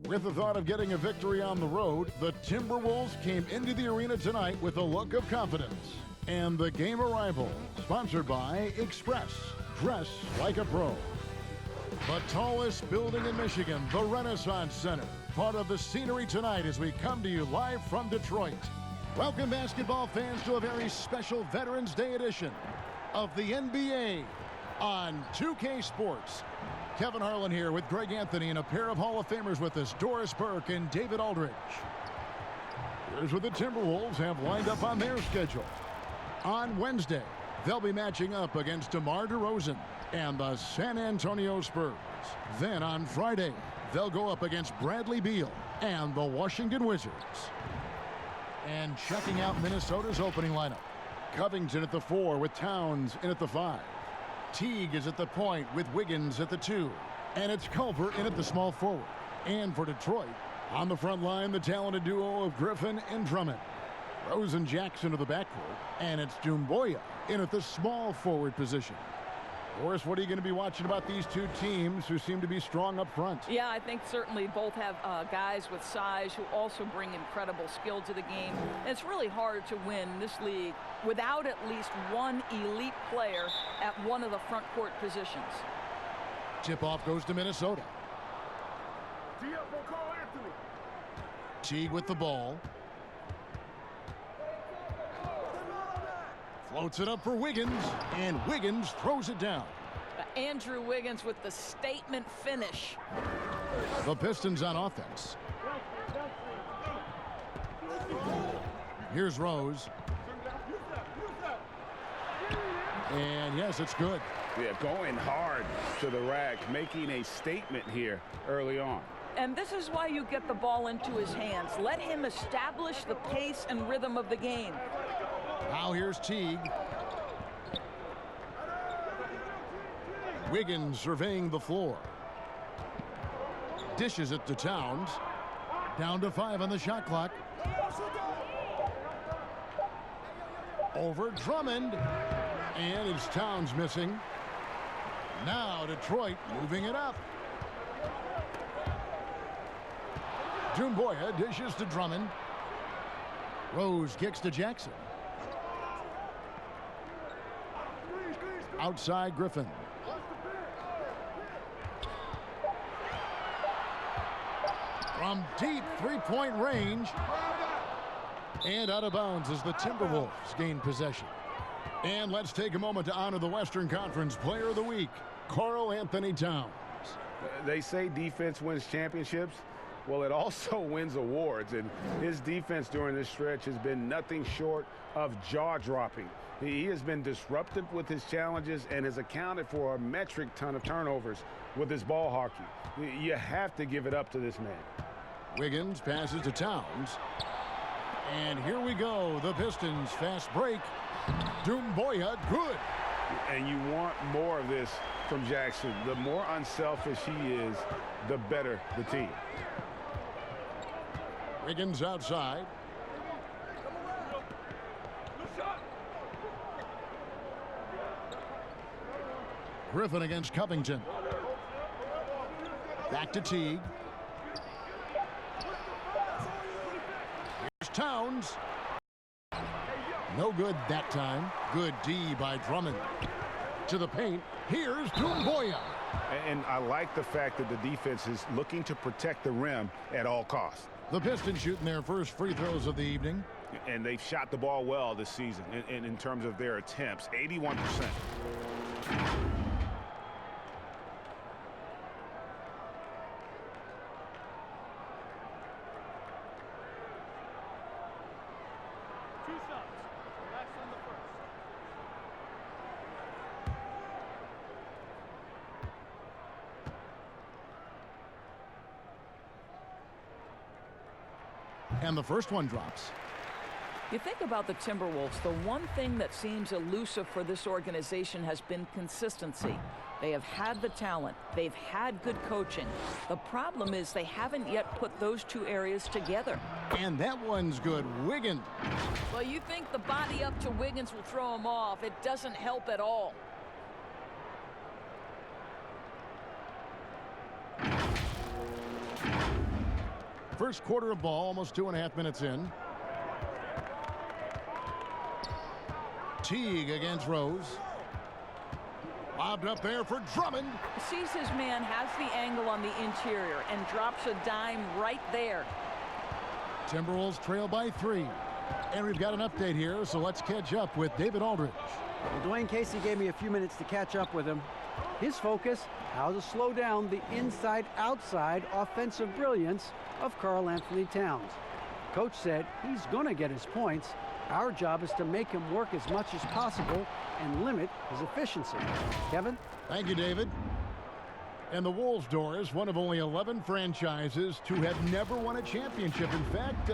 With the thought of getting a victory on the road, the Timberwolves came into the arena tonight with a look of confidence. And the game arrival, sponsored by Express. Dress like a pro. The tallest building in Michigan, the Renaissance Center. Part of the scenery tonight as we come to you live from Detroit. Welcome, basketball fans, to a very special Veterans Day edition of the NBA on 2K Sports. Kevin Harlan here with Greg Anthony and a pair of Hall of Famers with us, Doris Burke and David Aldridge. Here's what the Timberwolves have lined up on their schedule. On Wednesday, they'll be matching up against DeMar DeRozan and the San Antonio Spurs. Then on Friday, they'll go up against Bradley Beal and the Washington Wizards. And checking out Minnesota's opening lineup. Covington at the 4 with Towns in at the 5. Teague is at the point with Wiggins at the 2. And it's Culver in at the small forward. And for Detroit, on the front line, the talented duo of Griffin and Drummond. Rose and Jackson to the backcourt. And it's Doumbouya in at the small forward position. Doris, what are you going to be watching about these two teams who seem to be strong up front? Yeah, I think certainly both have guys with size who also bring incredible skill to the game. And it's really hard to win this league without at least one elite player at one of the front court positions. Tip-off goes to Minnesota. Teague with the ball. Floats it up for Wiggins, and Wiggins throws it down. Andrew Wiggins with the statement finish. The Pistons on offense. Here's Rose. And yes, it's good. Yeah, going hard to the rack, making a statement here early on. And this is why you get the ball into his hands. Let him establish the pace and rhythm of the game. Now here's Teague. Wiggins surveying the floor. Dishes it to Towns. Down to 5 on the shot clock. Over Drummond. And it's Towns missing. Now Detroit moving it up. Doumbouya dishes to Drummond. Rose kicks to Jackson. Outside Griffin. From deep three-point range. And out of bounds as the Timberwolves gain possession. And let's take a moment to honor the Western Conference Player of the Week, Karl Anthony Towns. They say defense wins championships. Well, it also wins awards, and his defense during this stretch has been nothing short of jaw-dropping. He has been disruptive with his challenges and has accounted for a metric ton of turnovers with his ball hockey. You have to give it up to this man. Wiggins passes to Towns. And here we go, the Pistons fast break. Doumbouya, good. And you want more of this from Jackson. The more unselfish he is, the better the team. Wiggins outside. Griffin against Covington. Back to Teague. Here's Towns. No good that time. Good D by Drummond. To the paint. Here's Doumbouya. And I like the fact that the defense is looking to protect the rim at all costs. The Pistons shooting their first free throws of the evening. And they've shot the ball well this season in terms of their attempts, 81%. And the first one drops. You think about the Timberwolves, the one thing that seems elusive for this organization has been consistency. They have had the talent. They've had good coaching. The problem is they haven't yet put those two areas together. And that one's good. Wiggins. Well, you think the body up to Wiggins will throw him off. It doesn't help at all. First quarter of ball, almost 2.5 minutes in. Teague against Rose. Lobbed up there for Drummond. Sees his man, has the angle on the interior, and drops a dime right there. Timberwolves trail by 3. And we've got an update here, so let's catch up with David Aldridge. Well, Dwayne Casey gave me a few minutes to catch up with him. His focus, how to slow down the inside-outside offensive brilliance of Karl Anthony Towns. Coach said he's going to get his points. Our job is to make him work as much as possible and limit his efficiency. Kevin? Thank you, David. And the Wolves, Doris, one of only 11 franchises to have never won a championship. In fact,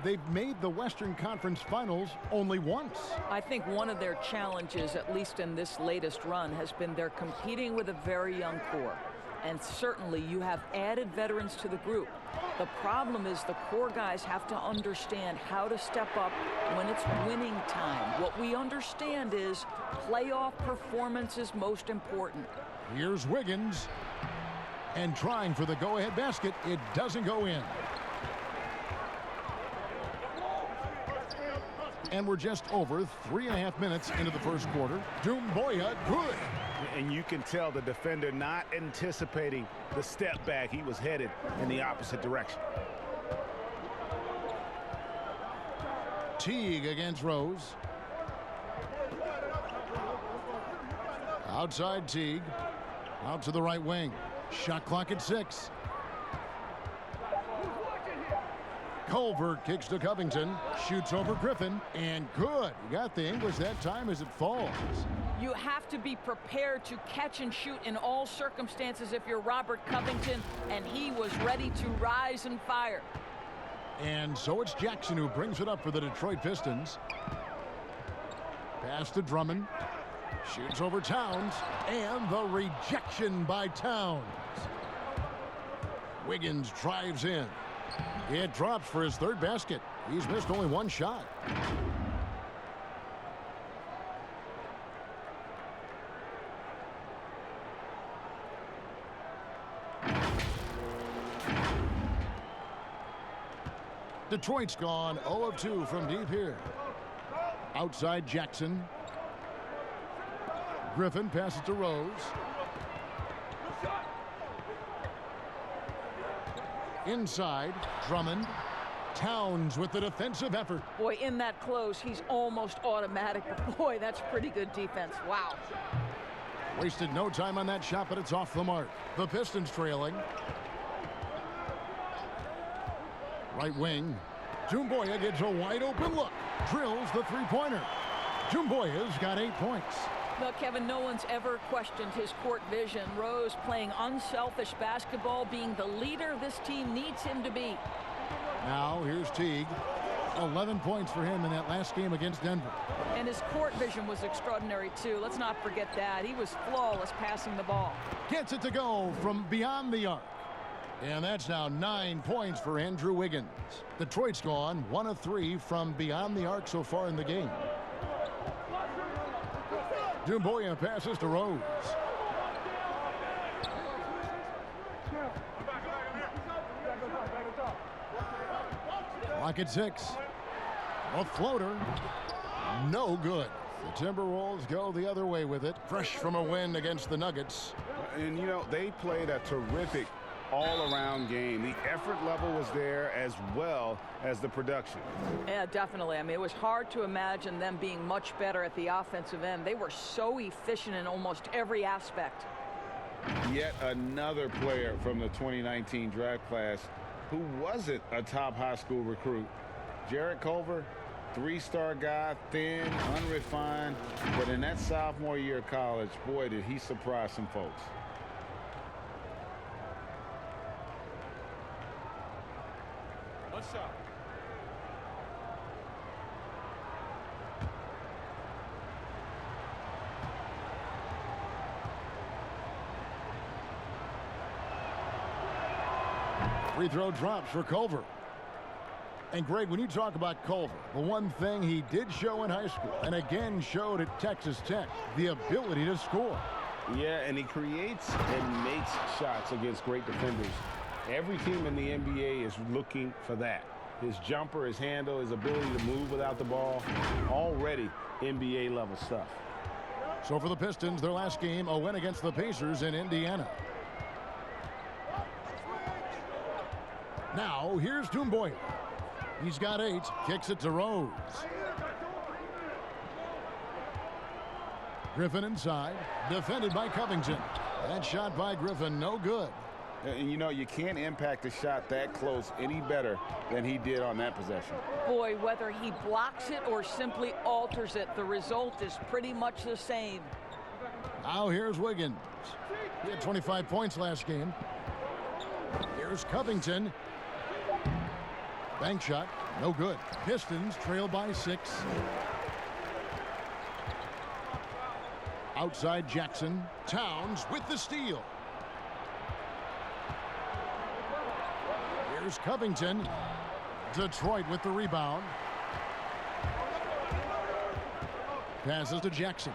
they've made the Western Conference Finals only once. I think one of their challenges, at least in this latest run, has been they're competing with a very young core. And certainly you have added veterans to the group. The problem is the core guys have to understand how to step up when it's winning time. What we understand is playoff performance is most important. Here's Wiggins. And trying for the go-ahead basket. It doesn't go in. And we're just over 3.5 minutes into the first quarter. Doumbouya, good. And you can tell the defender not anticipating the step back. He was headed in the opposite direction. Teague against Rose. Outside Teague. Out to the right wing. Shot clock at 6. Culver kicks to Covington. Shoots over Griffin. And good. You got the English that time as it falls. You have to be prepared to catch and shoot in all circumstances if you're Robert Covington, and he was ready to rise and fire. And so it's Jackson who brings it up for the Detroit Pistons. Pass to Drummond. Shoots over Towns. And the rejection by Towns. Wiggins drives in. It drops for his third basket. He's missed only one shot. Detroit's gone 0 of 2 from deep here. Outside Jackson. Griffin passes to Rose. Inside, Drummond. Towns with the defensive effort. Boy, in that close, he's almost automatic. But boy, that's pretty good defense. Wow. Wasted no time on that shot, but it's off the mark. The Pistons trailing. Right wing. Doumbouya gets a wide open look. Drills the three-pointer. Doumbouya's got 8 points. Look, Kevin, no one's ever questioned his court vision. Rose playing unselfish basketball, being the leader this team needs him to be. Now here's Teague. 11 points for him in that last game against Denver. And his court vision was extraordinary, too. Let's not forget that. He was flawless passing the ball. Gets it to go from beyond the arc. And that's now 9 points for Andrew Wiggins. Detroit's gone 1 of 3 from beyond the arc so far in the game. Doumbouya passes to Rose. Clock at 6. A floater. No good. The Timberwolves go the other way with it. Fresh from a win against the Nuggets. And, you know, they played a terrific all-around game. The effort level was there as well as the production. Yeah, definitely. I mean, it was hard to imagine them being much better at the offensive end. They were so efficient in almost every aspect. Yet another player from the 2019 draft class who wasn't a top high school recruit. Jarrett Culver, 3-star guy, thin, unrefined, but in that sophomore year of college, boy, did he surprise some folks. What's up? Free throw drops for Culver. And Greg, when you talk about Culver, the one thing he did show in high school and again showed at Texas Tech, the ability to score. Yeah, and he creates and makes shots against great defenders. Every team in the NBA is looking for that. His jumper, his handle, his ability to move without the ball, already NBA level stuff. So for the Pistons, their last game, a win against the Pacers in Indiana. Now, here's Doumbouya. He's got 8, kicks it to Rose. Griffin inside, defended by Covington. That shot by Griffin, no good. And you know, you can't impact a shot that close any better than he did on that possession. Boy, whether he blocks it or simply alters it, the result is pretty much the same. Now here's Wiggins. He had 25 points last game. Here's Covington. Bank shot, no good. Pistons trail by 6. Outside Jackson. Towns with the steal. Here's Covington. Detroit with the rebound. Passes to Jackson.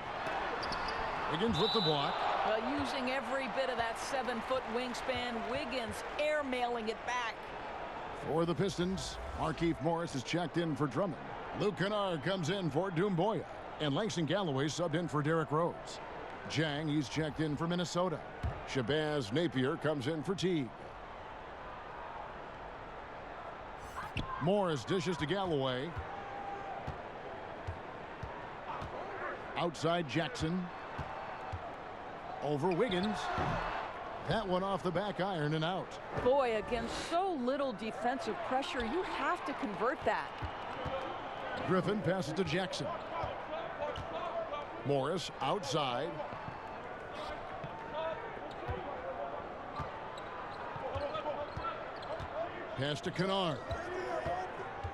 Wiggins with the block. Well, using every bit of that 7-foot wingspan, Wiggins airmailing it back. For the Pistons, Markieff Morris is checked in for Drummond. Luke Kennard comes in for Doumbouya. And Langston Galloway subbed in for Derrick Rose. Jang, he's checked in for Minnesota. Shabazz Napier comes in for Teague. Morris dishes to Galloway. Outside Jackson. Over Wiggins. That one off the back iron and out. Boy, against so little defensive pressure, you have to convert that. Griffin passes to Jackson. Morris outside. Pass to Kennard.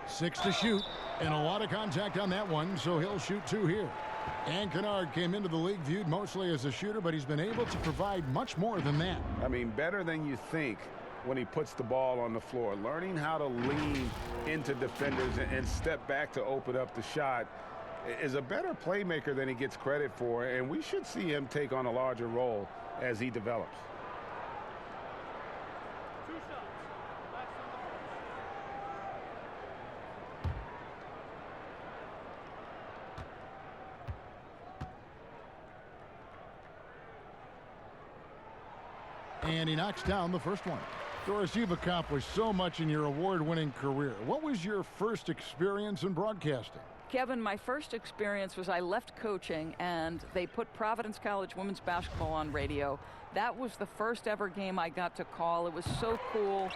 6 to shoot, and a lot of contact on that one, so he'll shoot 2 here. And Kennard came into the league viewed mostly as a shooter, but he's been able to provide much more than that. I mean, better than you think when he puts the ball on the floor. Learning how to lean into defenders and step back to open up the shot is a better playmaker than he gets credit for, and we should see him take on a larger role as he develops. And he knocks down the first one. Doris, you've accomplished so much in your award-winning career. What was your first experience in broadcasting? Kevin, my first experience was I left coaching and they put Providence College women's basketball on radio. That was the first ever game I got to call. It was so cool.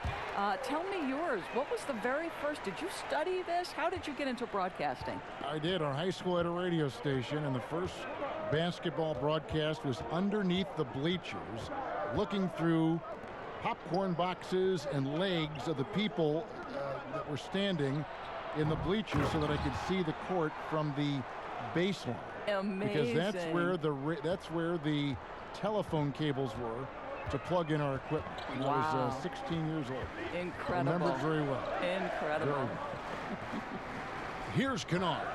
Tell me yours. What was the very first? Did you study this? How did you get into broadcasting? I did. Our high school had a radio station, and the first basketball broadcast was underneath the bleachers, looking through popcorn boxes and legs of the people that were standing in the bleachers so that I could see the court from the baseline. Amazing. Because that's where the telephone cables were to plug in our equipment. And wow. I was 16 years old. Incredible. Remember it very well. Incredible. Very well. Here's Kennard.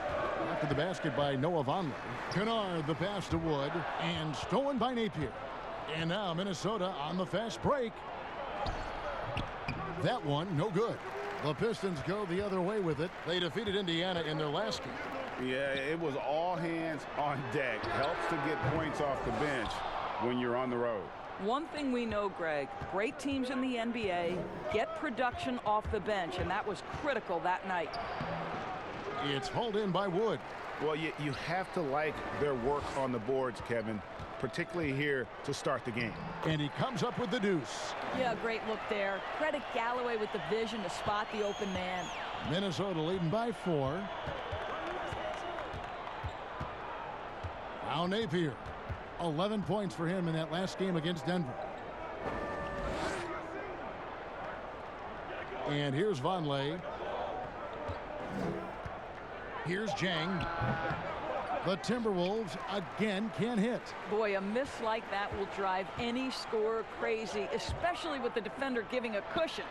After the basket by Noah Vonleh. Kennard, the pass to Wood, and stolen by Napier. And now Minnesota on the fast break. That one, no good. The Pistons go the other way with it. They defeated Indiana in their last game. Yeah, it was all hands on deck. Helps to get points off the bench when you're on the road. One thing we know, Greg, great teams in the NBA get production off the bench, and that was critical that night. It's hauled in by Wood. Well, you have to like their work on the boards, Kevin, particularly here to start the game. And he comes up with the deuce. Yeah, great look there. Credit Galloway with the vision to spot the open man. Minnesota leading by 4. Now Napier. 11 points for him in that last game against Denver. And here's Vonleh. Here's Jang. The Timberwolves again can't hit. Boy, a miss like that will drive any scorer crazy, especially with the defender giving a cushion.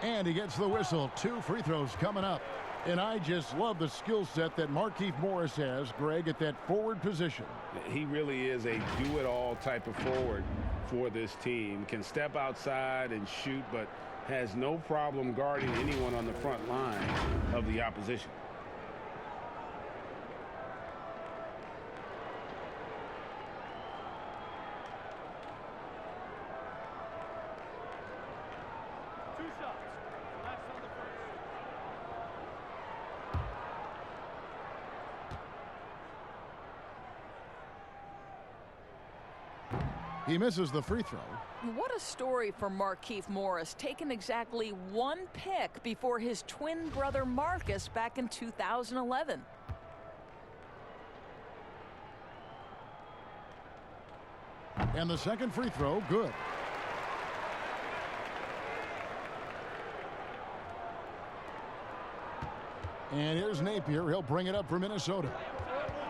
And he gets the whistle. 2 free throws coming up. And I just love the skill set that Markieff Morris has, Greg, at that forward position. He really is a do-it-all type of forward. for this team. Can step outside and shoot, but has no problem guarding anyone on the front line of the opposition. He misses the free throw. What a story for Markieff Morris, taking exactly one pick before his twin brother Marcus back in 2011. And the second free throw, good. And here's Napier. He'll bring it up for Minnesota.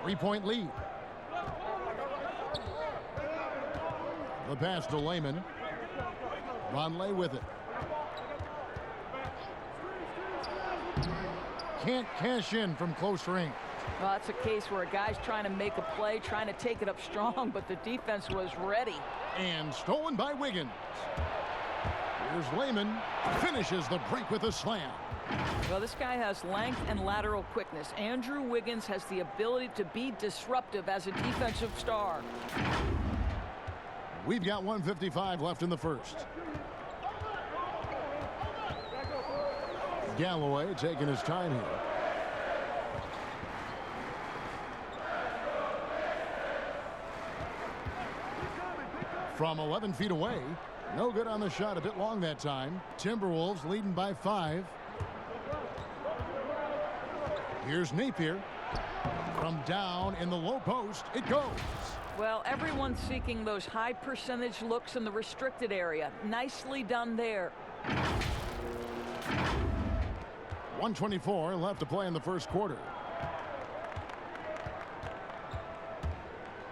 3-point lead. The pass to Layman. Vonleh with it. Can't cash in from close range. Well, that's a case where a guy's trying to make a play, trying to take it up strong, but the defense was ready. And stolen by Wiggins. Here's Layman. Finishes the break with a slam. Well, this guy has length and lateral quickness. Andrew Wiggins has the ability to be disruptive as a defensive star. We've got 1:55 left in the first. Galloway taking his time here. From 11 feet away. No good on the shot. A bit long that time. Timberwolves leading by 5. Here's Napier. From down in the low post. It goes. Well, everyone's seeking those high percentage looks in the restricted area. Nicely done there. 1:24 left to play in the first quarter.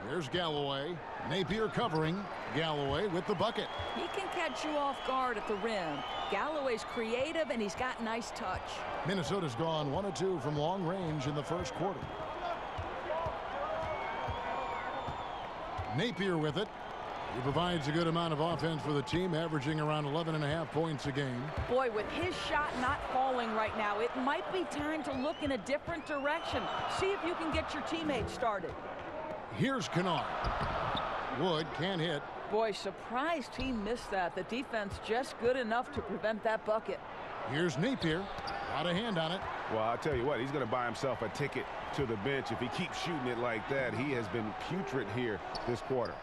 Here's Galloway. Napier covering. Galloway with the bucket. He can catch you off guard at the rim. Galloway's creative, and he's got nice touch. Minnesota's gone 1 of 2 from long range in the first quarter. Napier with it. He provides a good amount of offense for the team, averaging around 11.5 points a game. Boy, with his shot not falling right now, it might be time to look in a different direction. See if you can get your teammates started. Here's Kennard. Wood can't hit. Boy, surprised he missed that. The defense just good enough to prevent that bucket. Here's Napier. Got a hand on it. Well, I'll tell you what, he's going to buy himself a ticket to the bench. If he keeps shooting it like that, he has been putrid here this quarter.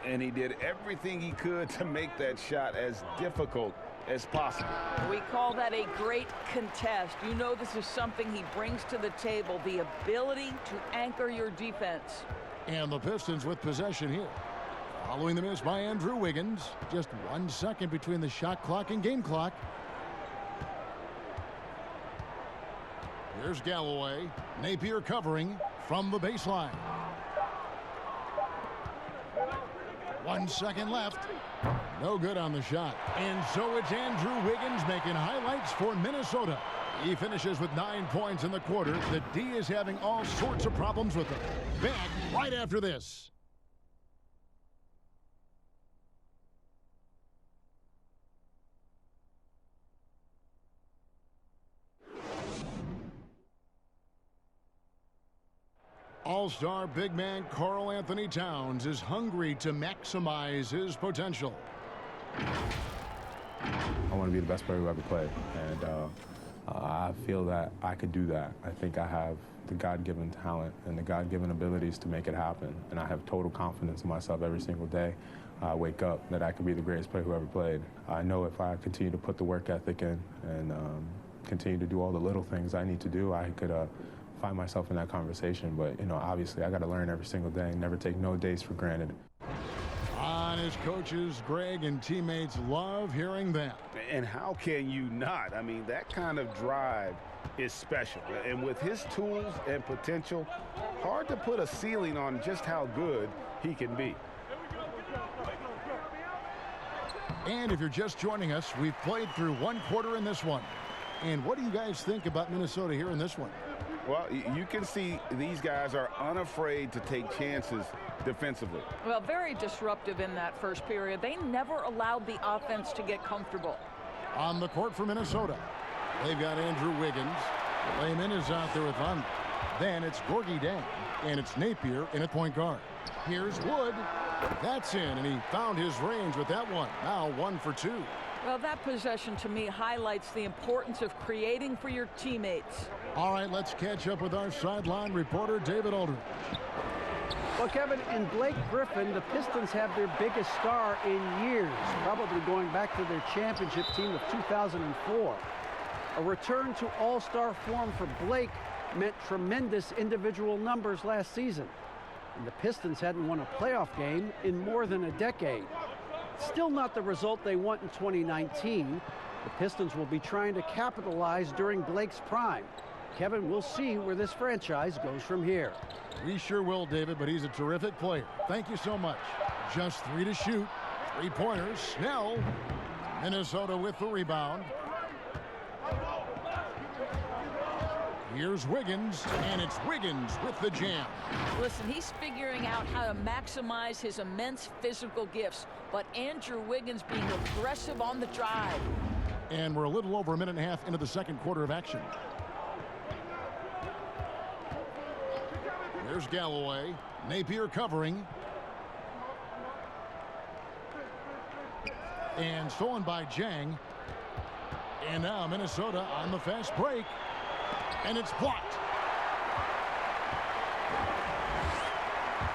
And he did everything he could to make that shot as difficult as possible. We call that a great contest. You know this is something he brings to the table, the ability to anchor your defense. And the Pistons with possession here. Following the miss by Andrew Wiggins. Just 1 second between the shot clock and game clock. Here's Galloway. Napier covering from the baseline. 1 second left. No good on the shot. And so it's Andrew Wiggins making highlights for Minnesota. He finishes with 9 points in the quarter. The D is having all sorts of problems with him. Back right after this. All-star big man Karl Anthony Towns is hungry to maximize his potential. I want to be the best player who ever played, and I feel that I could do that. I think I have the God-given talent and the God-given abilities to make it happen, and I have total confidence in myself every single day. I wake up that I could be the greatest player who ever played. I know if I continue to put the work ethic in and continue to do all the little things I need to do, I could find myself in that conversation. But, you know, obviously I got to learn every single day, never take no days for granted. On his coaches, Greg and teammates love hearing that. And how can you not? I mean, that kind of drive is special. And with his tools and potential, hard to put a ceiling on just how good he can be. And if you're just joining us, we've played through 1 quarter in this one. And what do you guys think about Minnesota here in this one? Well, you can see these guys are unafraid to take chances defensively. Well, very disruptive in that first period. They never allowed the offense to get comfortable. On the court for Minnesota, they've got Andrew Wiggins. Layman is out there with Von. Then it's Gorgie Dang, and it's Napier in at point guard. Here's Wood. That's in, and he found his range with that one. Now 1 for 2. Well, that possession to me highlights the importance of creating for your teammates. All right, let's catch up with our sideline reporter, David Aldridge. Well, Kevin, in Blake Griffin, the Pistons have their biggest star in years, probably going back to their championship team of 2004. A return to all-star form for Blake meant tremendous individual numbers last season. And the Pistons hadn't won a playoff game in more than a decade. Still not the result they want in 2019. The Pistons will be trying to capitalize during Blake's prime. Kevin, we'll see where this franchise goes from here. We sure will, David, but he's a terrific player. Thank you so much. Just 3 to shoot. 3-pointers. Snell. Minnesota with the rebound. Here's Wiggins, and it's Wiggins with the jam. Listen, he's figuring out how to maximize his immense physical gifts, but Andrew Wiggins being aggressive on the drive. And we're a little over a minute and a half into the second quarter of action. There's Galloway. Napier covering. And stolen by Jang. And now Minnesota on the fast break. And it's blocked.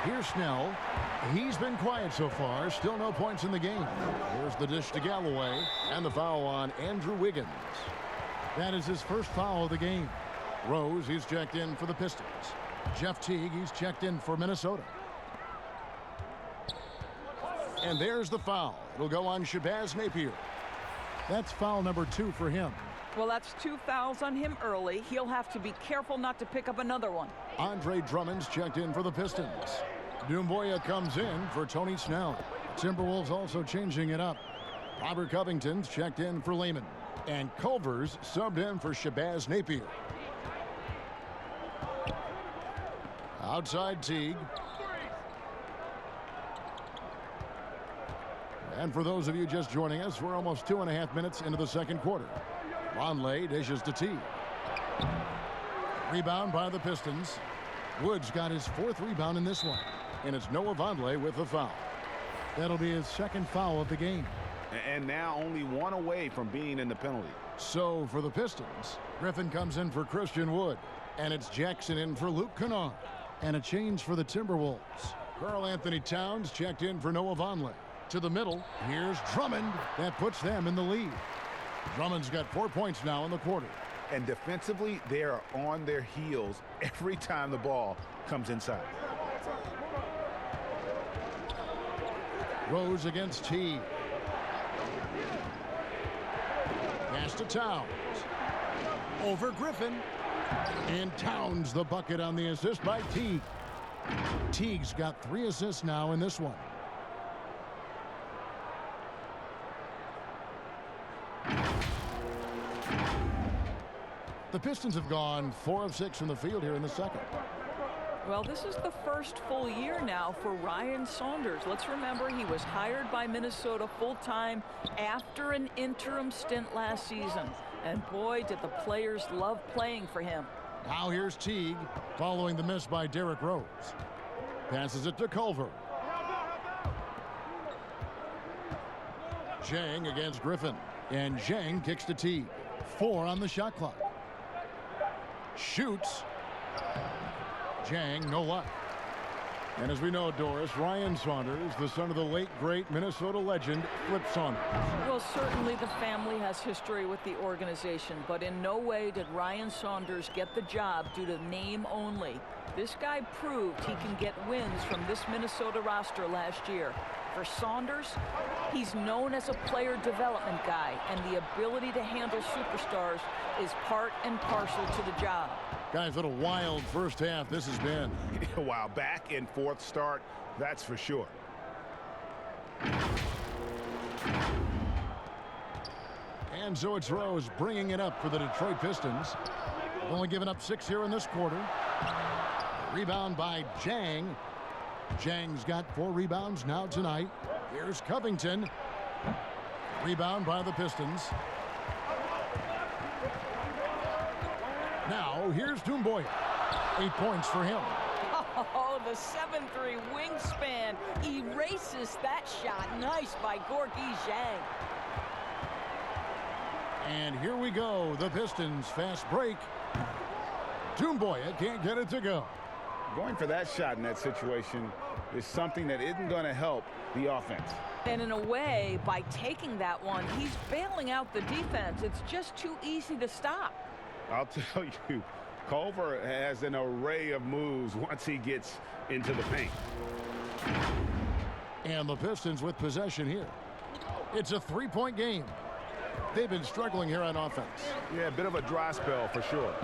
Here's Snell. He's been quiet so far. Still no points in the game. Here's the dish to Galloway. And the foul on Andrew Wiggins. That is his first foul of the game. Rose, he's checked in for the Pistons. Jeff Teague, he's checked in for Minnesota. And there's the foul. It'll go on Shabazz Napier. That's foul number 2 for him. Well, that's 2 fouls on him early. He'll have to be careful not to pick up another one. Andre Drummond's checked in for the Pistons. Dumboya comes in for Tony Snell. Timberwolves also changing it up. Robert Covington's checked in for Layman. And Culver's subbed in for Shabazz Napier. Outside Teague. And for those of you just joining us, we're almost 2.5 minutes into the second quarter. Vonleh dishes to Teague. Rebound by the Pistons. Woods got his 4th rebound in this one. And it's Noah Vonleh with the foul. That'll be his 2nd foul of the game. And now only 1 away from being in the penalty. So for the Pistons, Griffin comes in for Christian Wood. And it's Jackson in for Luke Kennard. And a change for the Timberwolves. Karl Anthony Towns checked in for Noah Vonleh. To the middle, here's Drummond. That puts them in the lead. Drummond's got 4 points now in the quarter. And defensively, they are on their heels every time the ball comes inside. Rose against Teague. Pass to Towns. Over Griffin. And Towns the bucket on the assist by Teague. Teague's got 3 assists now in this one. The Pistons have gone 4 of 6 from the field here in the second. Well, this is the first full year now for Ryan Saunders. Let's remember he was hired by Minnesota full-time after an interim stint last season. And boy, did the players love playing for him. Now here's Teague following the miss by Derrick Rose. Passes it to Culver. Jang against Griffin. And Jang kicks to Teague. 4 on the shot clock. Shoots. Jang, no luck. And as we know, Doris, Ryan Saunders, the son of the late, great Minnesota legend, Flip Saunders. Well, certainly the family has history with the organization, but in no way did Ryan Saunders get the job due to name only. This guy proved he can get wins from this Minnesota roster last year. For Saunders, he's known as a player development guy, and the ability to handle superstars is part and parcel to the job. Guys, what a wild first half this has been. Wow, back and forth start, that's for sure. And so it's Rose bringing it up for the Detroit Pistons. Only given up 6 here in this quarter. Rebound by Jang. Jang's got 4 rebounds now tonight. Here's Covington. Rebound by the Pistons. Now here's Doumbouya. 8 points for him. Oh, the 7'3" wingspan erases that shot. Nice by Gorgui Dieng. And here we go. The Pistons fast break. Doumbouya can't get it to go. Going for that shot in that situation is something that isn't going to help the offense. And in a way, by taking that one, he's bailing out the defense. It's just too easy to stop. I'll tell you, Culver has an array of moves once he gets into the paint. And the Pistons with possession here. It's a 3-point game. They've been struggling here on offense. Yeah, a bit of a dry spell for sure.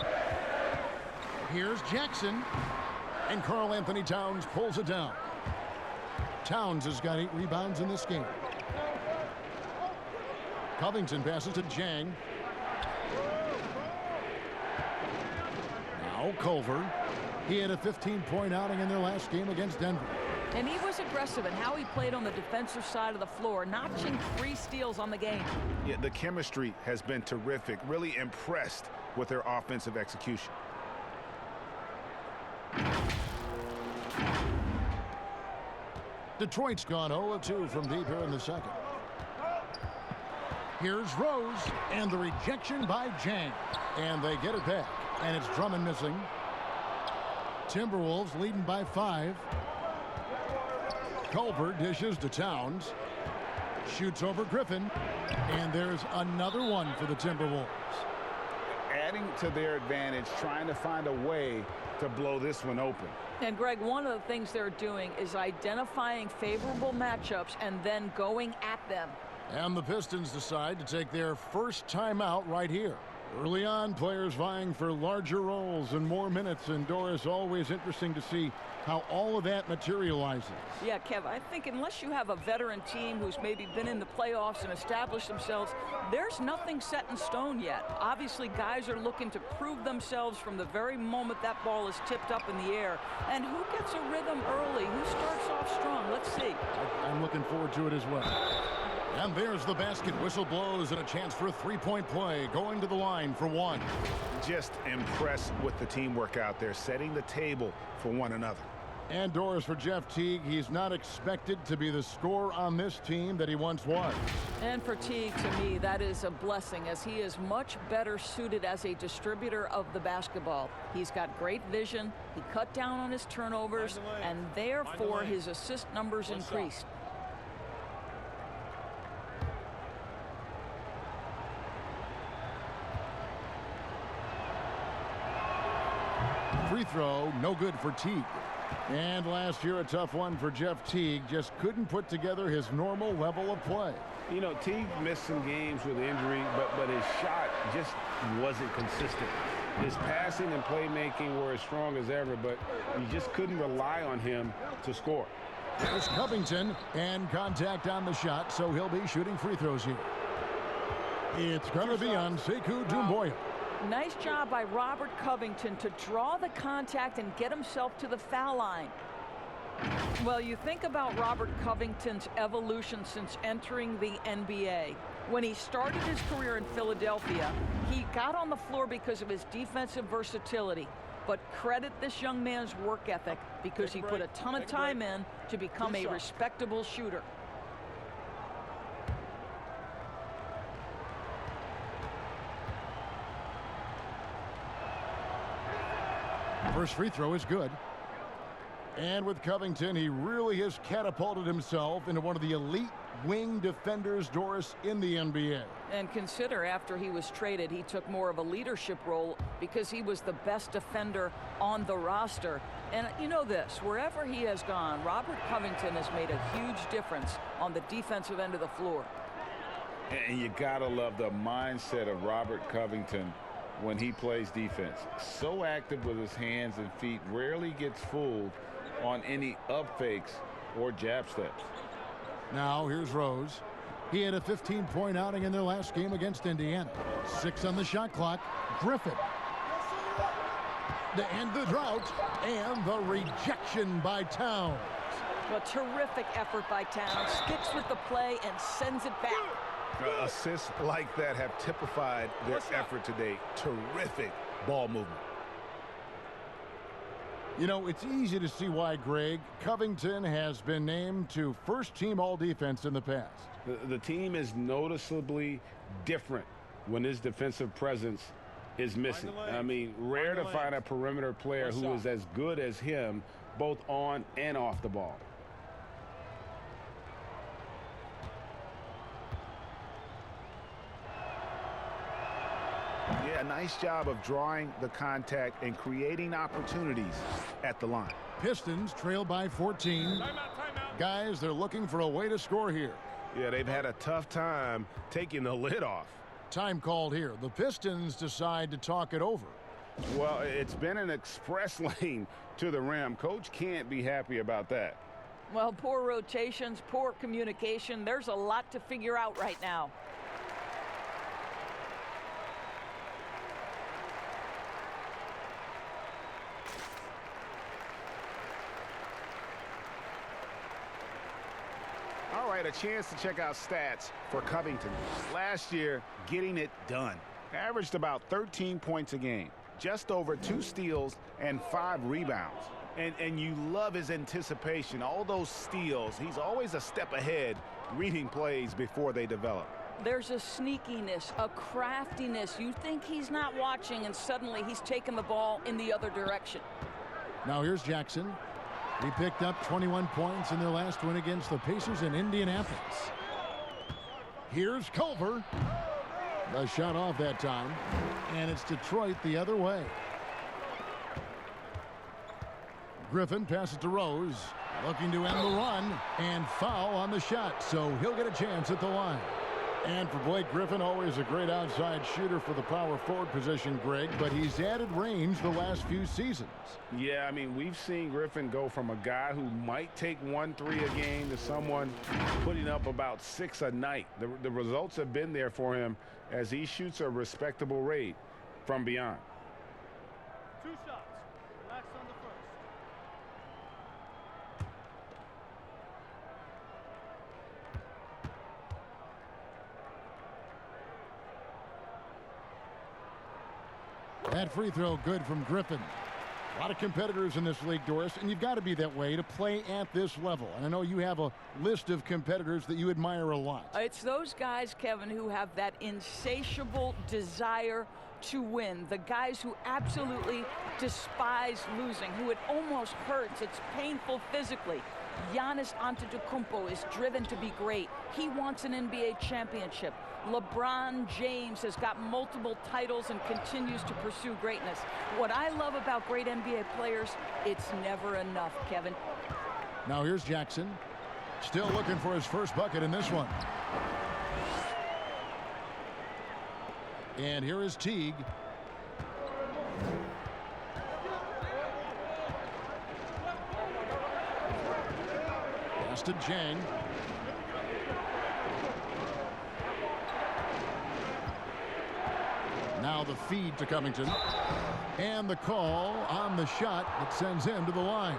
Here's Jackson. And Karl Anthony Towns pulls it down. Towns has got 8 rebounds in this game. Covington passes to Jang. Now Culver. He had a 15-point outing in their last game against Denver. And he was aggressive in how he played on the defensive side of the floor, notching 3 steals on the game. Yeah, the chemistry has been terrific. Really impressed with their offensive execution. Detroit's gone 0-2 from deep here in the second. Here's Rose, and the rejection by Jang. And they get it back, and it's Drummond missing. Timberwolves leading by 5. Culver dishes to Towns. Shoots over Griffin. And there's another one for the Timberwolves. Adding to their advantage, trying to find a way to blow this one open. And Greg, one of the things they're doing is identifying favorable matchups and then going at them. And the Pistons decide to take their first timeout right here. Early on, players vying for larger roles and more minutes, and Doris, always interesting to see how all of that materializes. Yeah, Kev, I think unless you have a veteran team who's maybe been in the playoffs and established themselves, there's nothing set in stone yet. Obviously, guys are looking to prove themselves from the very moment that ball is tipped up in the air. And who gets a rhythm early? Who starts off strong? Let's see. I'm looking forward to it as well. And there's the basket. Whistle blows and a chance for a 3-point play. Going to the line for 1. Just impressed with the teamwork out there, setting the table for one another. And Doris, for Jeff Teague, he's not expected to be the scorer on this team that he once was. And for Teague, to me, that is a blessing, as he is much better suited as a distributor of the basketball. He's got great vision. He cut down on his turnovers, and therefore his assist numbers increased. Free throw, no good for Teague. And last year, a tough one for Jeff Teague. Just couldn't put together his normal level of play. You know, Teague missed some games with injury, but his shot just wasn't consistent. His passing and playmaking were as strong as ever, but you just couldn't rely on him to score. There's Covington, and contact on the shot, so he'll be shooting free throws here. It's going to be on Sekou Doumbouya. Nice job by Robert Covington to draw the contact and get himself to the foul line. Well, you think about Robert Covington's evolution since entering the NBA. When he started his career in Philadelphia, he got on the floor because of his defensive versatility. But credit this young man's work ethic, because he put a ton of time in to become a respectable shooter. First free throw is good. And with Covington, he really has catapulted himself into one of the elite wing defenders, Doris, in the NBA. And consider, after he was traded, he took more of a leadership role because he was the best defender on the roster. And you know this, wherever he has gone, Robert Covington has made a huge difference on the defensive end of the floor. And you gotta love the mindset of Robert Covington when he plays defense. So active with his hands and feet, rarely gets fooled on any up fakes or jab steps. Now here's Rose. He had a 15-point outing in their last game against Indiana. 6 on the shot clock. Griffin. to end the drought, and the rejection by Towns. A terrific effort by Towns. Sticks with the play and sends it back. Assists like that have typified their effort today. Terrific ball movement. You know, it's easy to see why, Greg, Covington has been named to first-team all-defense in the past. The team is noticeably different when his defensive presence is missing. I mean, rare to find a perimeter player who is as good as him, both on and off the ball. Yeah, nice job of drawing the contact and creating opportunities at the line. Pistons trail by 14. Timeout. Guys, they're looking for a way to score here. Yeah, they've had a tough time taking the lid off. Time called here. The Pistons decide to talk it over. Well, it's been an express lane to the rim. Coach can't be happy about that. Well, poor rotations, poor communication. There's a lot to figure out right now. All right, a chance to check out stats for Covington. Last year, getting it done. Averaged about 13 points a game, just over 2 steals and 5 rebounds. And you love his anticipation. All those steals, he's always a step ahead, reading plays before they develop. There's a sneakiness, a craftiness. You think he's not watching, and suddenly he's taking the ball in the other direction. Now here's Jackson. He picked up 21 points in their last win against the Pacers in Indianapolis. Here's Culver. The shot off that time. And it's Detroit the other way. Griffin passes to Rose. Looking to end the run. And foul on the shot. So he'll get a chance at the line. And for Blake Griffin, always a great outside shooter for the power forward position, Greg, but he's added range the last few seasons. Yeah, I mean, we've seen Griffin go from a guy who might take 1 3 a game to someone putting up about 6 a night. The results have been there for him as he shoots a respectable rate from beyond. 2 shots. Relax on the first. That free throw good from Griffin. A lot of competitors in this league, Doris, and you've got to be that way to play at this level. And I know you have a list of competitors that you admire a lot. It's those guys, Kevin, who have that insatiable desire to win. The guys who absolutely despise losing, who it almost hurts. It's painful physically. Giannis Antetokounmpo is driven to be great. He wants an NBA championship. LeBron James has got multiple titles and continues to pursue greatness. What I love about great NBA players, it's never enough, Kevin. Now here's Jackson. Still looking for his first bucket in this one. And here is Teague. Pass to Jang. Now the feed to Covington. And the call on the shot that sends him to the line.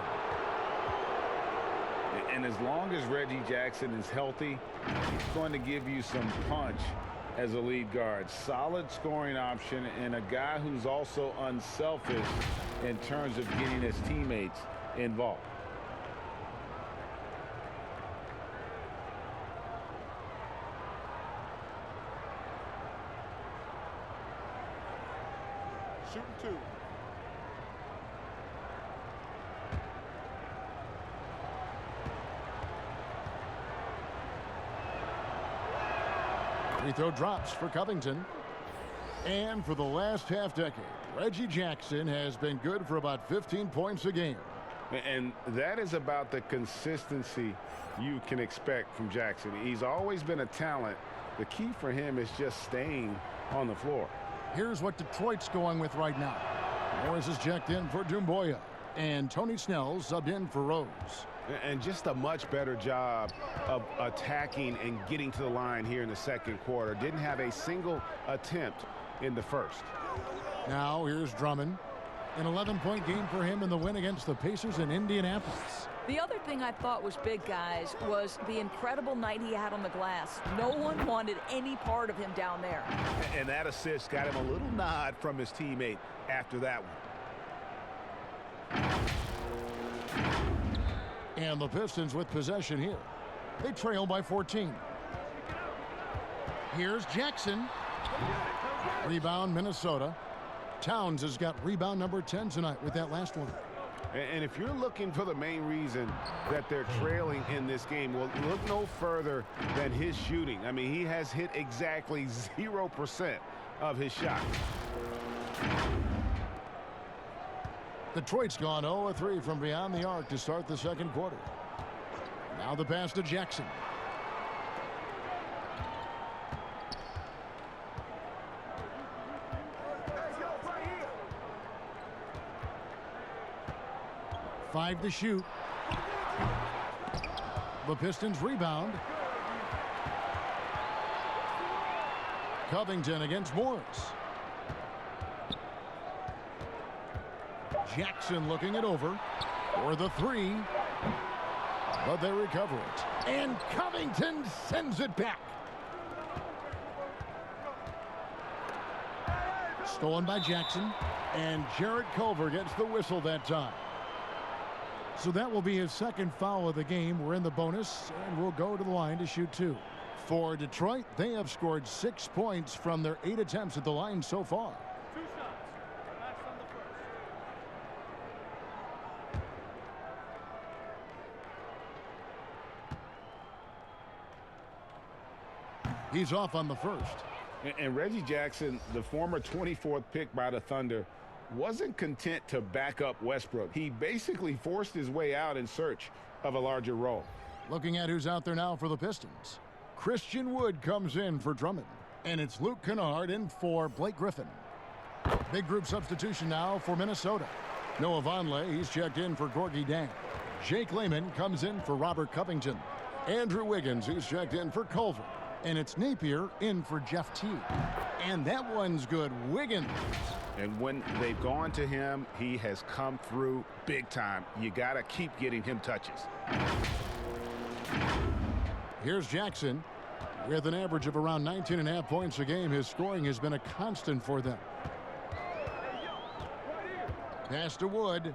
And as long as Reggie Jackson is healthy, he's going to give you some punch as a lead guard. Solid scoring option and a guy who's also unselfish in terms of getting his teammates involved. Shooting 2. Free throw drops for Covington. And for the last half decade, Reggie Jackson has been good for about 15 points a game. And that is about the consistency you can expect from Jackson. He's always been a talent. The key for him is just staying on the floor. Here's what Detroit's going with right now. Morris is checked in for Doumbouya. And Tony Snell subbed in for Rose. And just a much better job of attacking and getting to the line here in the second quarter. Didn't have a single attempt in the first. Now here's Drummond. An 11-point game for him in the win against the Pacers in Indianapolis. The other thing I thought was big, guys, was the incredible night he had on the glass. No one wanted any part of him down there. And that assist got him a little nod from his teammate after that one. And the Pistons with possession here. They trail by 14. Here's Jackson. Rebound, Minnesota. Towns has got rebound number 10 tonight with that last one. And if you're looking for the main reason that they're trailing in this game, well, look no further than his shooting. I mean, he has hit exactly 0% of his shots. Detroit's gone 0-3 from beyond the arc to start the second quarter. Now the pass to Jackson. Five to shoot. The Pistons rebound. Covington against Morris. Jackson looking it over for the three. But they recover it. And Covington sends it back. Stolen by Jackson. And Jarrett Culver gets the whistle that time. So that will be his second foul of the game. We're in the bonus, and we'll go to the line to shoot two. For Detroit, they have scored 6 points from their 8 attempts at the line so far. 2 shots. Relax on the first. He's off on the first. And Reggie Jackson, the former 24th pick by the Thunder, wasn't content to back up Westbrook. He basically forced his way out in search of a larger role. Looking at who's out there now for the Pistons. Christian Wood comes in for Drummond. And it's Luke Kennard in for Blake Griffin. Big group substitution now for Minnesota. Noah Vonleh, he's checked in for Gorgie Dang. Jake Layman comes in for Robert Covington. Andrew Wiggins, he's checked in for Culver. And it's Napier in for Jeff Teague. And that one's good. Wiggins. And when they've gone to him, he has come through big time. You got to keep getting him touches. Here's Jackson. With an average of around 19.5 points a game, his scoring has been a constant for them. Pass to Wood.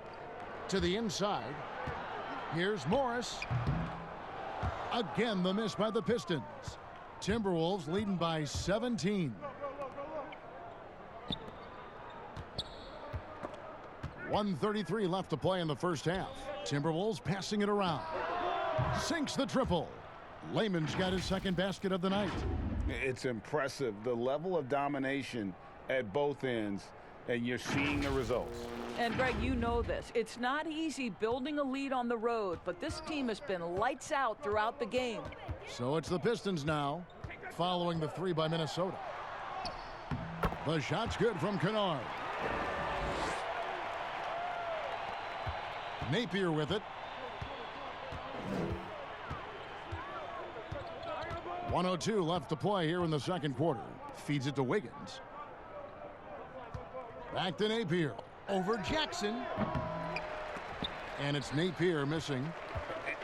To the inside. Here's Morris. Again, the miss by the Pistons. Timberwolves leading by 17. 1:33 left to play in the first half. Timberwolves passing it around. Sinks the triple. Layman's got his second basket of the night. It's impressive, the level of domination at both ends, and you're seeing the results. And Greg, you know this. It's not easy building a lead on the road, but this team has been lights out throughout the game. So it's the Pistons now, following the three by Minnesota. The shot's good from Kennard. Napier with it. 1:02 left to play here in the second quarter. Feeds it to Wiggins. Back to Napier. Over Jackson. And it's Napier missing.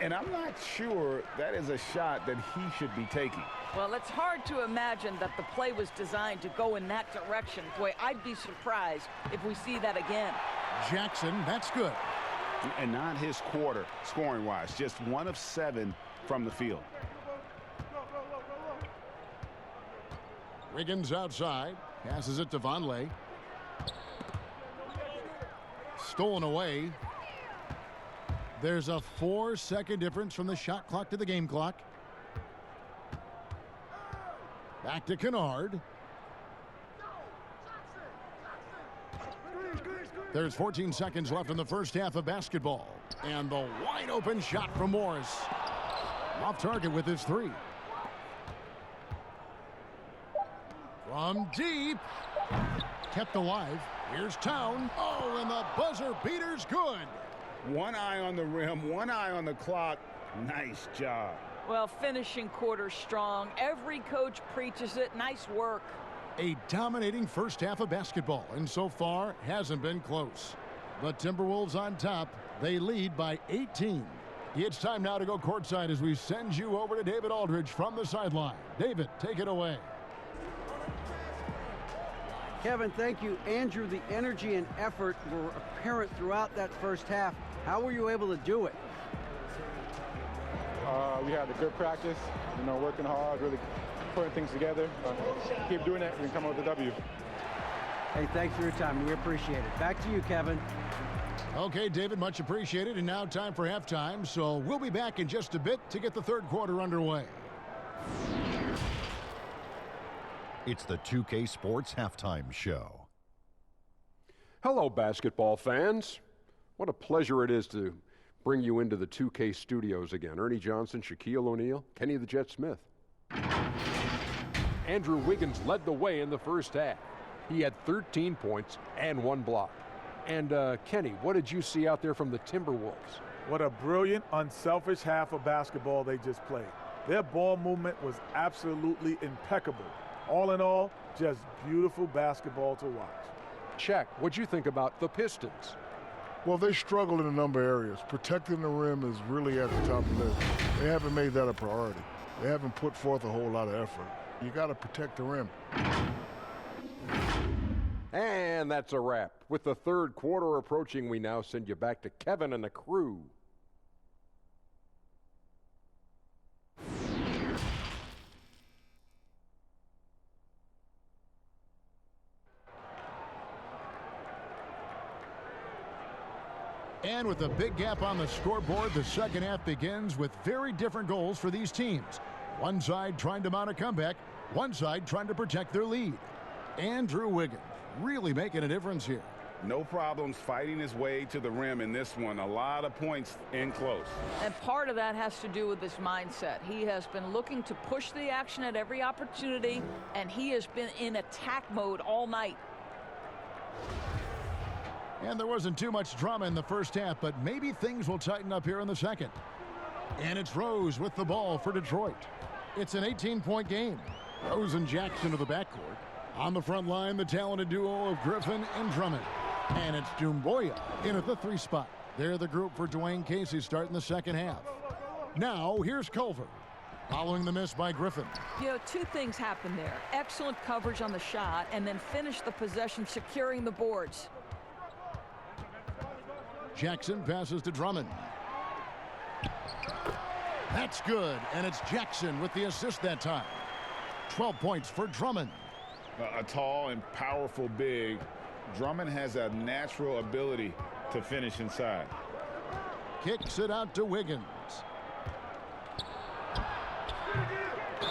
And I'm not sure that is a shot that he should be taking. Well, it's hard to imagine that the play was designed to go in that direction. Boy, I'd be surprised if we see that again. Jackson, that's good. And not his quarter, scoring-wise. Just 1 of 7 from the field. Wiggins outside. Passes it to Vonleh. Stolen away. There's a 4-second difference from the shot clock to the game clock. Back to Kennard. There's 14 seconds left in the first half of basketball. And the wide open shot from Morris. Off target with his three. From deep. Kept alive. Here's Town. Oh, and the buzzer beater's good. One eye on the rim, one eye on the clock. Nice job. Well, finishing quarter strong. Every coach preaches it. Nice work. A dominating first half of basketball, and so far hasn't been close. The Timberwolves on top. They lead by 18. It's time now to go courtside as we send you over to David Aldridge from the sideline. David, take it away. Kevin, thank you. Andrew, the energy and effort were apparent throughout that first half. How were you able to do it? We had a good practice, working hard, really putting things together. Keep doing that, we can come out with a W. Hey, thanks for your time. We appreciate it. Back to you, Kevin. Okay, David, much appreciated. And now time for halftime. So we'll be back in just a bit to get the third quarter underway. It's the 2K Sports Halftime Show. Hello, basketball fans. What a pleasure it is to bring you into the 2K studios again. Ernie Johnson, Shaquille O'Neal, Kenny the Jet Smith. Andrew Wiggins led the way in the first half. He had 13 points and 1 block. And Kenny, what did you see out there from the Timberwolves? What a brilliant, unselfish half of basketball they just played. Their ball movement was absolutely impeccable. All in all, just beautiful basketball to watch. Shaq, what'd you think about the Pistons? Well, they struggled in a number of areas. Protecting the rim is really at the top of the list. They haven't made that a priority. They haven't put forth a whole lot of effort. You got to protect the rim. And that's a wrap. With the third quarter approaching, we now send you back to Kevin and the crew. And with a big gap on the scoreboard, the second half begins with very different goals for these teams. One side trying to mount a comeback, one side trying to protect their lead. Andrew Wiggins really making a difference here. No problems fighting his way to the rim in this one. A lot of points in close. And part of that has to do with his mindset. He has been looking to push the action at every opportunity, and he has been in attack mode all night. And there wasn't too much drama in the first half, but maybe things will tighten up here in the second. And it's Rose with the ball for Detroit. It's an 18-point game. Rose and Jackson to the backcourt. On the front line, the talented duo of Griffin and Drummond. And it's Doumbouya in at the 3 spot. They're the group for Dwayne Casey starting the second half. Now, here's Culver. Following the miss by Griffin. You know, 2 things happened there. Excellent coverage on the shot, and then finish the possession securing the boards. Jackson passes to Drummond. That's good, and it's Jackson with the assist that time. 12 points for Drummond. A tall and powerful big. Drummond has a natural ability to finish inside. Kicks it out to Wiggins.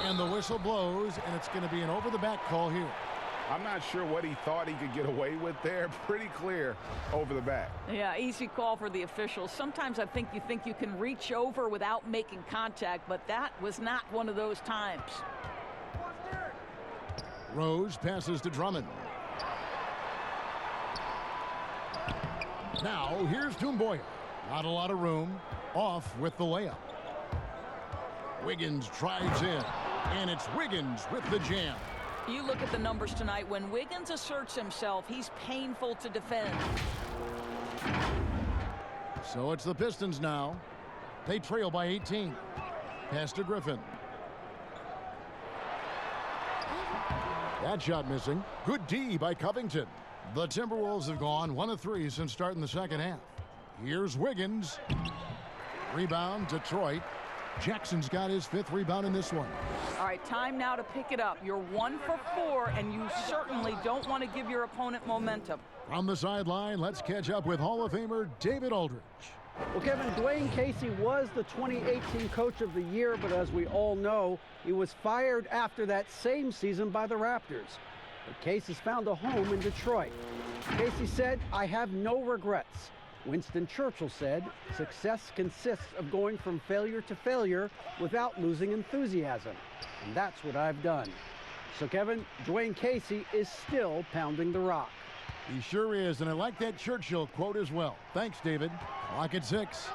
And the whistle blows, and it's going to be an over-the-back call here. I'm not sure what he thought he could get away with there. Pretty clear over the back. Yeah, easy call for the officials. Sometimes I think you can reach over without making contact, but that was not one of those times. Rose passes to Drummond. Now, here's Doumbouya. Not a lot of room. Off with the layup. Wiggins drives in, and it's Wiggins with the jam. You look at the numbers tonight. When Wiggins asserts himself, he's painful to defend. So it's the Pistons now. They trail by 18. Pass to Griffin. That shot missing. Good D by Covington. The Timberwolves have gone 1 of 3 since starting the second half. Here's Wiggins. Rebound, Detroit. Jackson's got his 5th rebound in this one. All right, time now to pick it up. You're 1 for 4, and you certainly don't want to give your opponent momentum. From the sideline, let's catch up with Hall of Famer David Aldridge. Well, Kevin, Dwayne Casey was the 2018 Coach of the Year, but as we all know, he was fired after that same season by the Raptors. But Casey's found a home in Detroit. Casey said, "I have no regrets." Winston Churchill said, "Success consists of going from failure to failure without losing enthusiasm." And that's what I've done. So, Kevin, Dwayne Casey is still pounding the rock. He sure is, and I like that Churchill quote as well. Thanks, David. Clock at 6.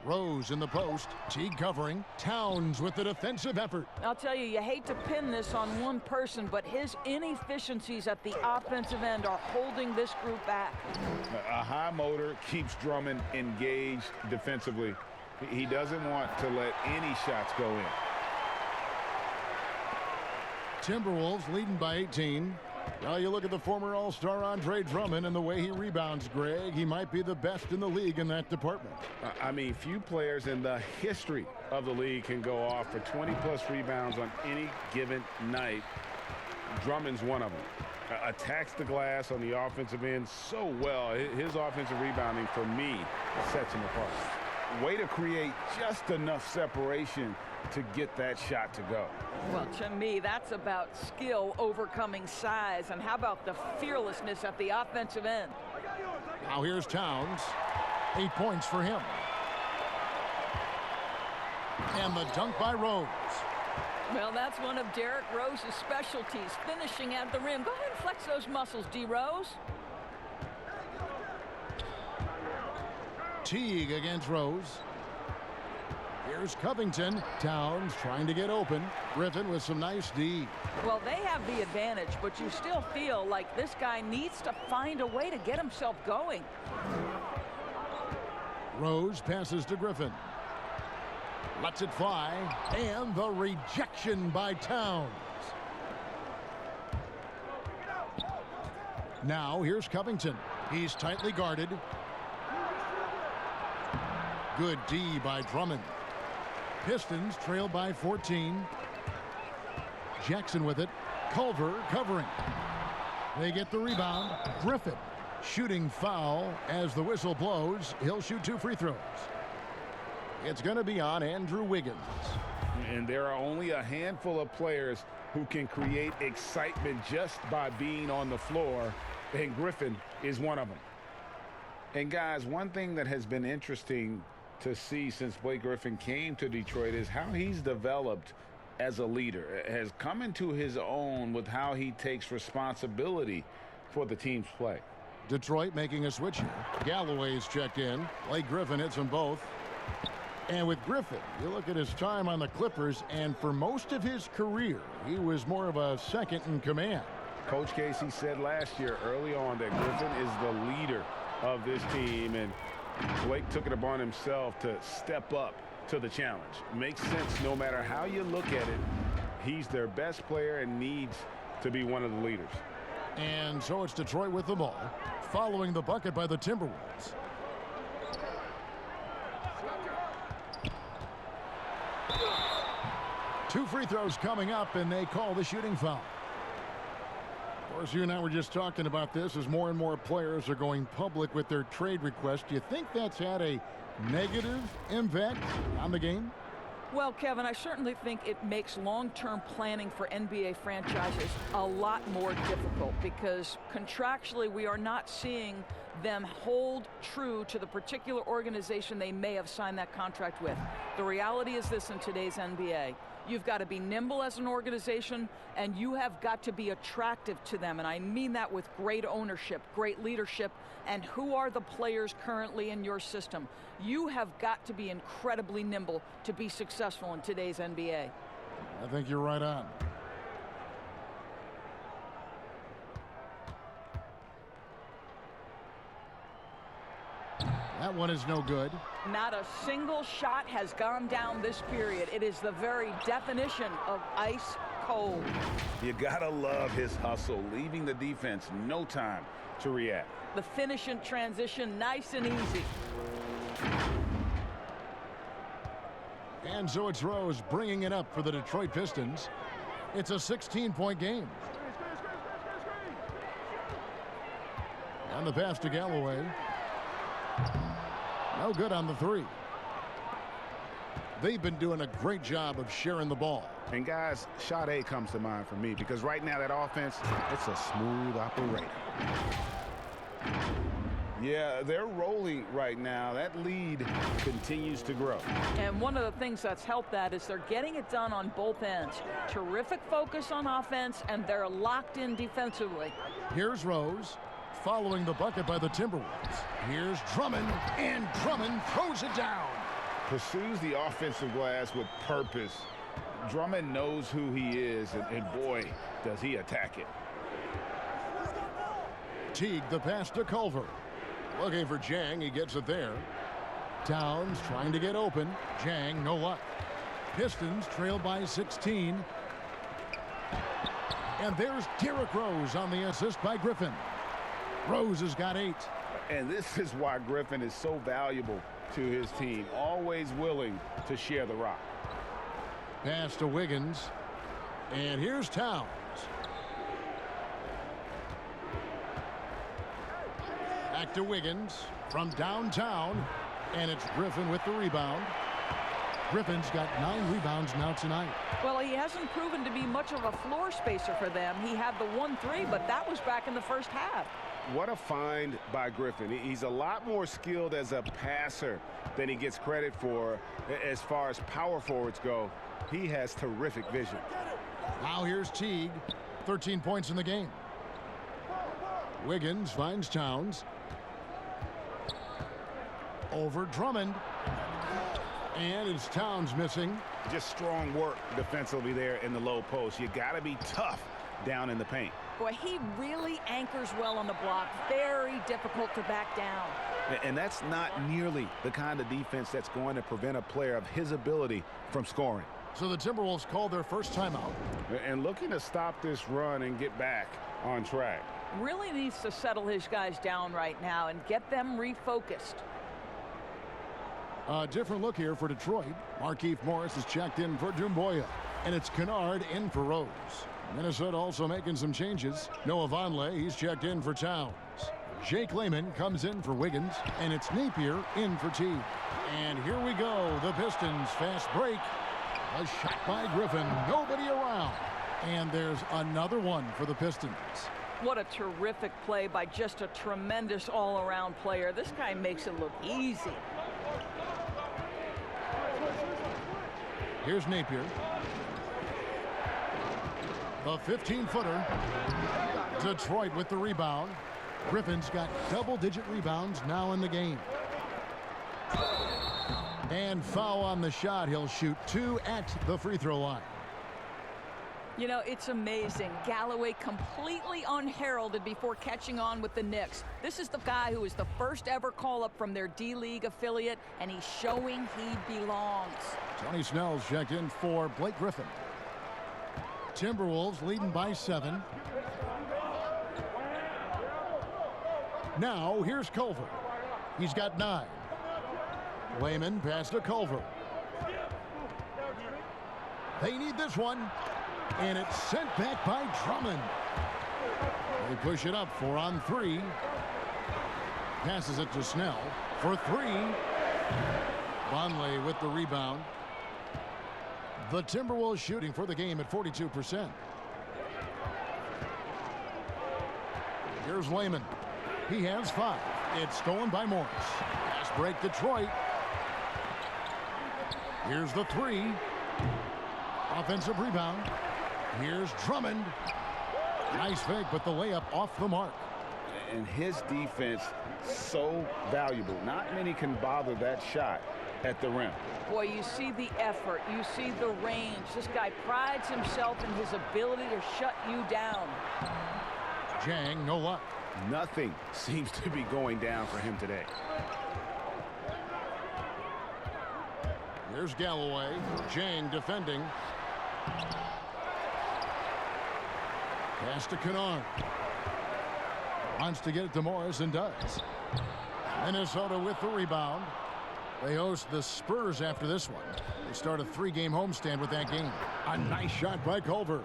Rose in the post. Teague covering. Towns with the defensive effort. I'll tell you hate to pin this on one person, but his inefficiencies at the offensive end are holding this group back. A high motor keeps Drummond engaged defensively. He doesn't want to let any shots go in. Timberwolves leading by 18. Well, you look at the former All-Star Andre Drummond and the way he rebounds, Greg. He might be the best in the league in that department. I mean, few players in the history of the league can go off for 20-plus rebounds on any given night. Drummond's one of them. Attacks the glass on the offensive end so well. His offensive rebounding, for me, sets him apart. Way to create just enough separation to get that shot to go. Well, to me, that's about skill overcoming size. And how about the fearlessness at the offensive end? Now here's Towns. 8 points for him. And the dunk by Rose. Well, that's one of Derrick Rose's specialties, finishing at the rim. Go ahead and flex those muscles, D. Rose. Teague against Rose. Here's Covington. Towns trying to get open. Griffin with some nice D. Well, they have the advantage, but you still feel like this guy needs to find a way to get himself going. Rose passes to Griffin. Lets it fly. And the rejection by Towns. Now here's Covington. He's tightly guarded. Good D by Drummond. Pistons trail by 14. Jackson with it. Culver covering. They get the rebound. Griffin shooting foul as the whistle blows. He'll shoot 2 free throws. It's going to be on Andrew Wiggins. And there are only a handful of players who can create excitement just by being on the floor, and Griffin is one of them. And guys, one thing that has been interesting to see since Blake Griffin came to Detroit is how he's developed as a leader, has come into his own with how he takes responsibility for the team's play. Detroit making a switch here. Galloway's checked in. Blake Griffin hits them both. And with Griffin, you look at his time on the Clippers, and for most of his career, he was more of a second in command. Coach Casey said last year early on that Griffin is the leader of this team, and Blake took it upon himself to step up to the challenge. Makes sense no matter how you look at it. He's their best player and needs to be one of the leaders. And so it's Detroit with the ball, following the bucket by the Timberwolves. Two free throws coming up, and they call the shooting foul. Of course, you and I were just talking about this as more and more players are going public with their trade requests. Do you think that's had a negative impact on the game? Well, Kevin, I certainly think it makes long-term planning for NBA franchises a lot more difficult because contractually we are not seeing them hold true to the particular organization they may have signed that contract with. The reality is this in today's NBA. You've got to be nimble as an organization, and you have got to be attractive to them. And I mean that with great ownership, great leadership, and who are the players currently in your system. You have got to be incredibly nimble to be successful in today's NBA. I think you're right on. That one is no good. Not a single shot has gone down this period. It is the very definition of ice cold. You gotta love his hustle, leaving the defense no time to react. The finish in transition, nice and easy. And so it's Rose bringing it up for the Detroit Pistons. It's a 16-point game. And the pass to Galloway. No good on the three. They've been doing a great job of sharing the ball. And guys, shot A comes to mind for me because right now that offense, it's a smooth operator. Yeah, they're rolling right now. That lead continues to grow. And one of the things that's helped that is they're getting it done on both ends. Terrific focus on offense, and they're locked in defensively. Here's Rose, following the bucket by the Timberwolves. Here's Drummond, and Drummond throws it down. pursues the offensive glass with purpose. Drummond knows who he is, and boy, does he attack it. Teague the pass to Culver. Looking for Jang, he gets it there. Towns trying to get open. Jang, no luck. Pistons trail by 16. And there's Derrick Rose on the assist by Griffin. Rose has got 8. And this is why Griffin is so valuable to his team. Always willing to share the rock. Pass to Wiggins. And here's Towns. Back to Wiggins from downtown. And it's Griffin with the rebound. Griffin's got 9 rebounds now tonight. Well, he hasn't proven to be much of a floor spacer for them. He had the 1-3, but that was back in the first half. What a find by Griffin. He's a lot more skilled as a passer than he gets credit for as far as power forwards go. He has terrific vision. Now here's Teague. 13 points in the game. Wiggins finds Towns. Over Drummond. And it's Towns missing. Just strong work defensively there in the low post. You got to be tough down in the paint. Boy, he really anchors well on the block. Very difficult to back down. And that's not nearly the kind of defense that's going to prevent a player of his ability from scoring. So the Timberwolves call their first timeout. And looking to stop this run and get back on track. Really needs to settle his guys down right now and get them refocused. A different look here for Detroit. Markieff Morris is checked in for Doumbouya. And it's Kennard in for Rose. Minnesota also making some changes. Noah Vonleh, he's checked in for Towns. Jake Layman comes in for Wiggins. And it's Napier in for Teague. And here we go. The Pistons fast break. A shot by Griffin. Nobody around. And there's another one for the Pistons. What a terrific play by just a tremendous all-around player. This guy makes it look easy. Here's Napier. The 15-footer. Detroit with the rebound. Griffin's got double-digit rebounds now in the game. And foul on the shot. He'll shoot 2 at the free throw line. You know, it's amazing. Galloway completely unheralded before catching on with the Knicks. This is the guy who is the first ever call-up from their D-League affiliate, and he's showing he belongs. Tony Snell's checked in for Blake Griffin. Timberwolves leading by 7. Now, here's Culver. He's got 9. Layman pass to Culver. They need this one. And it's sent back by Drummond. They push it up 4 on 3. Passes it to Snell for 3. Vonleh with the rebound. The Timberwolves shooting for the game at 42%. Here's Layman. He has 5. It's stolen by Morris. Pass break Detroit. Here's the 3. Offensive rebound. Here's Drummond. Nice fake, but the layup off the mark. And his defense so valuable. Not many can bother that shot at the rim. Boy, you see the effort. You see the range. This guy prides himself in his ability to shut you down. Jang, no luck. Nothing seems to be going down for him today. Here's Galloway. Jang defending. Pass to Kennard. Wants to get it to Morris and does. Minnesota with the rebound. They host the Spurs after this one. They start a 3-game homestand with that game. A nice shot by Culver.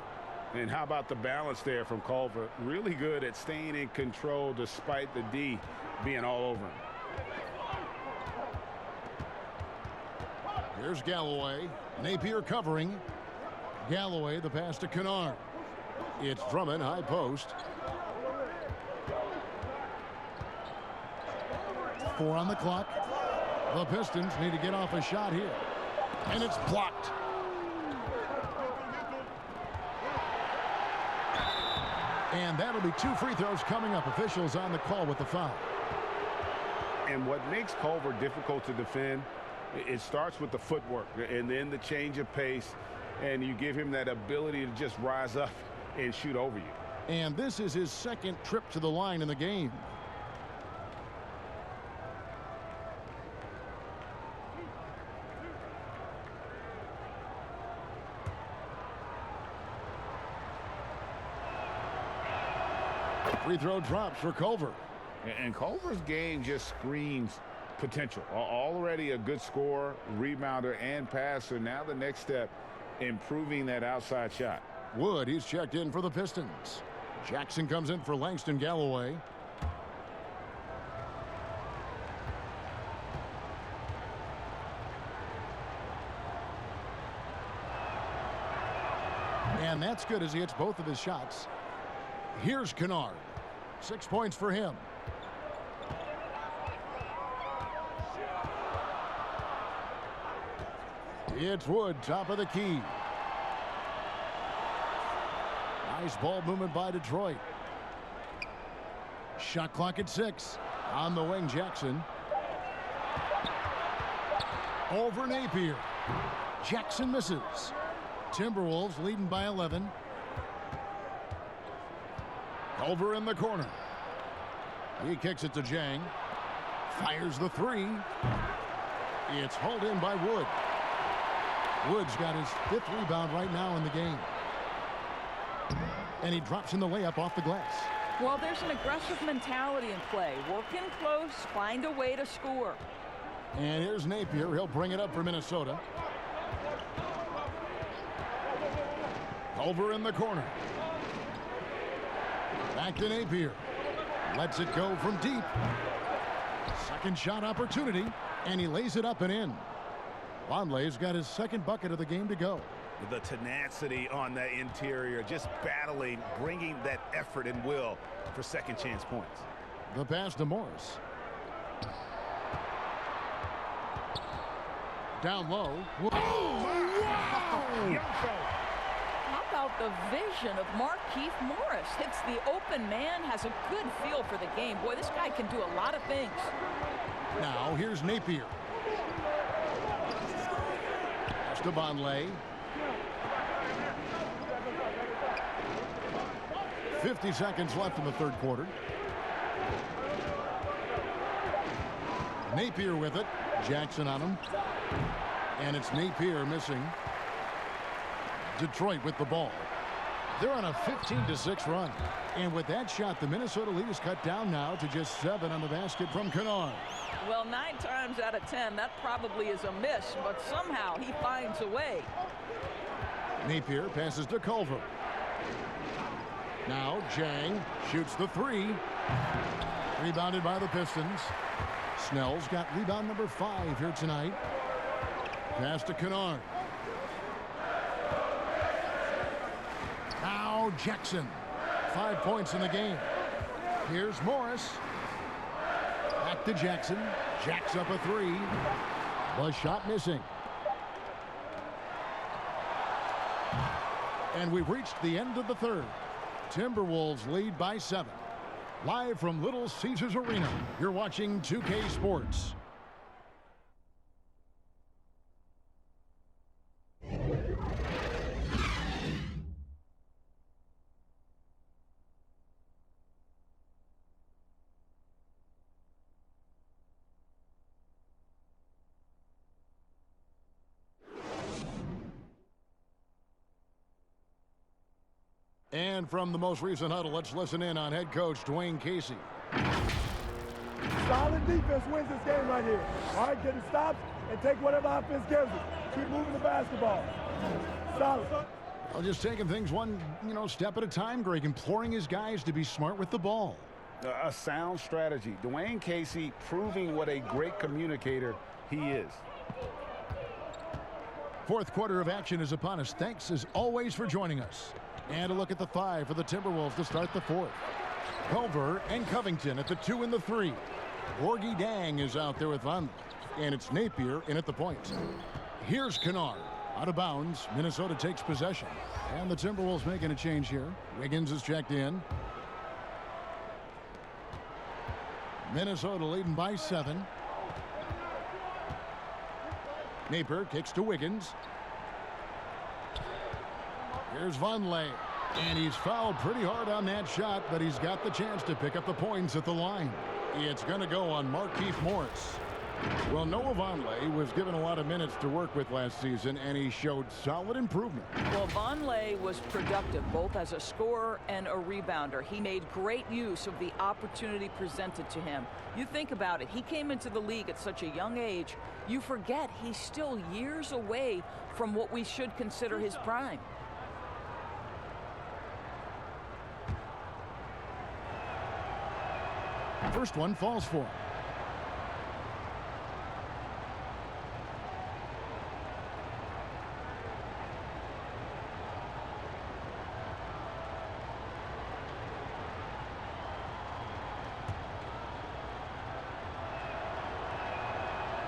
And how about the balance there from Culver? Really good at staying in control despite the D being all over him. Here's Galloway. Napier covering. Galloway, the pass to Kennard. It's Drummond, high post. 4 on the clock. The Pistons need to get off a shot here. And it's blocked. And that'll be 2 free throws coming up. Officials on the call with the foul. And what makes Culver difficult to defend It starts with the footwork and then the change of pace, and you give him that ability to just rise up and shoot over you. And this is his second trip to the line in the game. Free throw drops for Culver. And Culver's game just screams potential. Already a good scorer, rebounder, and passer. Now the next step, improving that outside shot. Wood, he's checked in for the Pistons. Jackson comes in for Langston Galloway. And that's good as he hits both of his shots. Here's Kennard. 6 points for him. It's Wood, top of the key. Nice ball movement by Detroit. Shot clock at 6. On the wing, Jackson. Over Napier. Jackson misses. Timberwolves leading by 11. Culver in the corner. He kicks it to Jang. Fires the three. It's hauled in by Wood. Wood's got his 5th rebound right now in the game. And he drops in the layup off the glass. Well, there's an aggressive mentality in play. Work in close, find a way to score. And here's Napier. He'll bring it up for Minnesota. Culver in the corner. Back to Napier. Lets it go from deep. Second shot opportunity. And he lays it up and in. Vonleh's got his 2nd bucket of the game to go. The tenacity on that interior, just battling, bringing that effort and will for second chance points. The pass to Morris. Down low. Oh, wow! How about the vision of Markieff Morris? Hits the open man, has a good feel for the game. Boy, this guy can do a lot of things. Now here's Napier. Pass to Vonleh. 50 seconds left in the 3rd quarter. Napier with it. Jackson on him. And it's Napier missing. Detroit with the ball. They're on a 15-6 run. And with that shot, the Minnesota lead is cut down now to just 7 on the basket from Kennard. Well, 9 times out of 10, that probably is a miss, but somehow he finds a way. Napier passes to Culver. Now Jang shoots the 3. Rebounded by the Pistons. Snell's got rebound number 5 here tonight. Pass to Kennard. Now Jackson. 5 points in the game. Here's Morris. Back to Jackson. Jacks up a 3. The shot missing. And we've reached the end of the 3rd. Timberwolves lead by 7. Live from Little Caesars Arena, you're watching 2K Sports. And from the most recent huddle, let's listen in on head coach Dwayne Casey. Solid defense wins this game right here. All right, get the stops and take whatever offense gives us. Keep moving the basketball. Solid. Well, just taking things one, step at a time, Greg, imploring his guys to be smart with the ball. A sound strategy. Dwayne Casey proving what a great communicator he is. 4th quarter of action is upon us. Thanks, as always, for joining us. And a look at the 5 for the Timberwolves to start the 4th. Culver and Covington at the 2 and the 3. Gorgie Dang is out there with Vonleh. And it's Napier in at the point. Here's Kennard. Out of bounds. Minnesota takes possession. And the Timberwolves making a change here. Wiggins is checked in. Minnesota leading by 7. Napier kicks to Wiggins. Here's Vonleh. And he's fouled pretty hard on that shot, but he's got the chance to pick up the points at the line. It's going to go on Markieff Morris. Well, Noah Vonleh was given a lot of minutes to work with last season, and he showed solid improvement. Well, Vonleh was productive both as a scorer and a rebounder. He made great use of the opportunity presented to him. You think about it, he came into the league at such a young age. You forget he's still years away from what we should consider his prime. First one falls for him.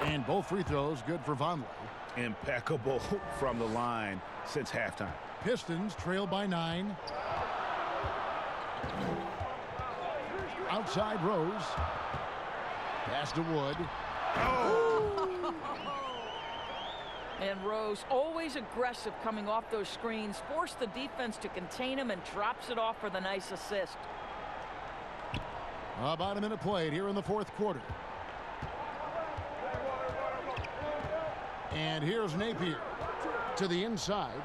And both free throws good for Vonleh. Impeccable from the line since halftime. Pistons trail by 9. Outside Rose. Pass to Wood. Oh. And Rose, always aggressive coming off those screens, forced the defense to contain him and drops it off for the nice assist. About a minute played here in the fourth quarter. And here's Napier to the inside.